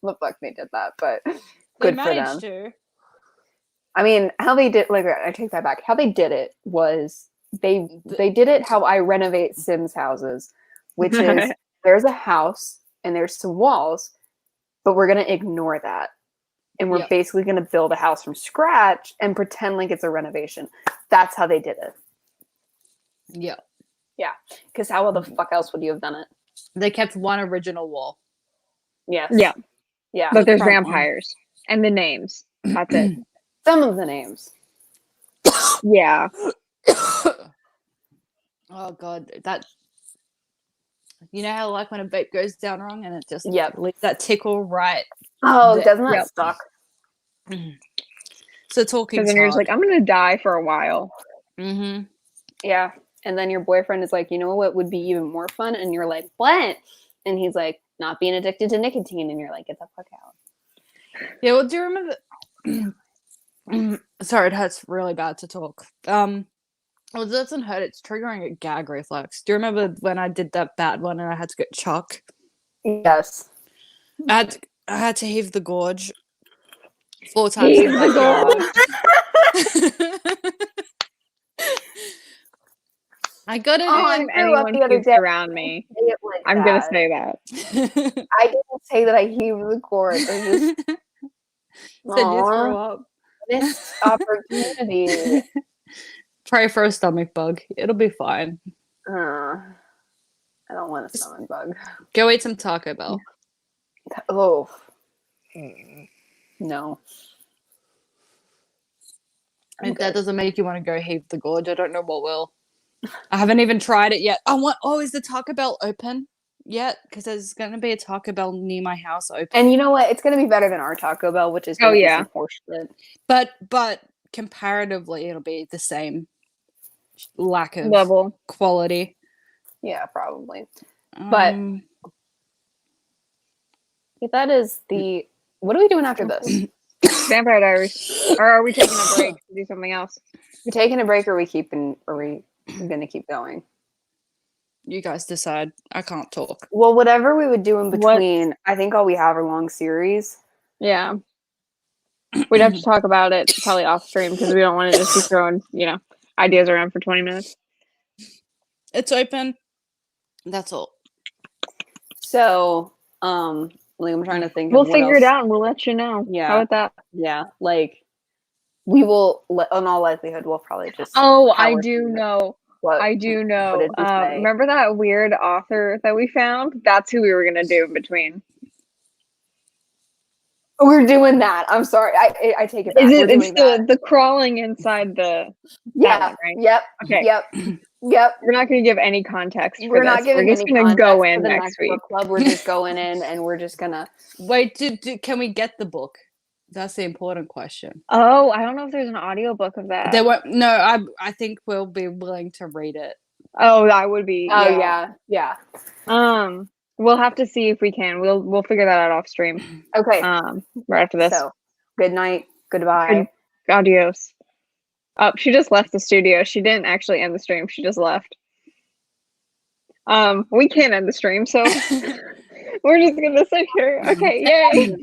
the fuck they did that, but They good for them. managed to. I mean, how they did, like, I take that back. How they did it was they did it how I renovate Sims houses, which is there's a house and there's some walls, but we're gonna ignore that. And we're Yep. basically gonna build a house from scratch and pretend like it's a renovation. That's how they did it. Yeah. Yeah. Because how the fuck else would you have done it? They kept one original wall. Yes. Yeah. Yeah. But there's Front one. vampires. And the names. That's it. Some of the names. Yeah. Oh god, that. You know how like when a vape goes down wrong and it just Yep. leaves that tickle right. Oh, there. doesn't that Yep. suck? So talking. Because then you're just like, I'm going to die for a while. Mm-hmm. Yeah. And then your boyfriend is like, you know what would be even more fun? And you're like, what? And he's like, not being addicted to nicotine. And you're like, get the fuck out. Yeah, well, do you remember? Sorry, it hurts really bad to talk. Well, it doesn't hurt. It's triggering a gag reflex. Do you remember when I did that bad one and I had to get chuck? Yes. I had to heave the gorge 4 times Heave in the the backyard. I got it Anytime in. anyone the other keeps day. around me, Say it like I'm going to that. say that. I didn't say that I heaved the cord. I just Said you threw up. missed opportunity. Pray for a stomach bug. It'll be fine. I don't want a stomach bug. Go eat some Taco Bell. Oh. No. If that doesn't make you want to go heave the gorge, I don't know what will. I haven't even tried it yet. Is the Taco Bell open yet? Because there's going to be a Taco Bell near my house open. And you know what? It's going to be better than our Taco Bell, which is going to be some horse shit. But comparatively, it'll be the same lack of Level. quality. Yeah, probably. But if that is the... What are we doing after this? Vampire Diaries. Or are we taking a break to do something else? We're taking a break, or are we going to keep going? You guys decide. I can't talk. Well, whatever we would do in between, I think all we have are long series. Yeah. We'd have to talk about it probably off stream because we don't want to just be throwing, ideas around for 20 minutes. It's open. That's all. So, like I'm trying to think. We'll of what figure it else. out and we'll let you know. Yeah. How about that? Yeah, like we will, in all likelihood, we'll probably just. Oh, I power do through know. What, I do know. What did we say? Remember that weird author that we found? That's who we were gonna do in between. We're doing that. I'm sorry. I take it back. Is We're it? It's doing that. the crawling inside the. Yeah. That one, right? Yep. Okay. Yep. Yep. We're not gonna give any context for We're this. not giving We're just any gonna context go for in the next week. book club. We're just going in, and we're just gonna. Wait, can we get the book? That's the important question. Oh, I don't know if there's an audiobook of that. There won't. No, I think we'll be willing to read it. Oh, that would be. Oh Yeah. yeah. We'll have to see if we can. We'll figure that out off stream. Okay. Right after this. So, good night. Goodbye. Adios. Oh, she just left the studio. She didn't actually end the stream. She just left. We can't end the stream, so we're just gonna sit here. Okay, yay.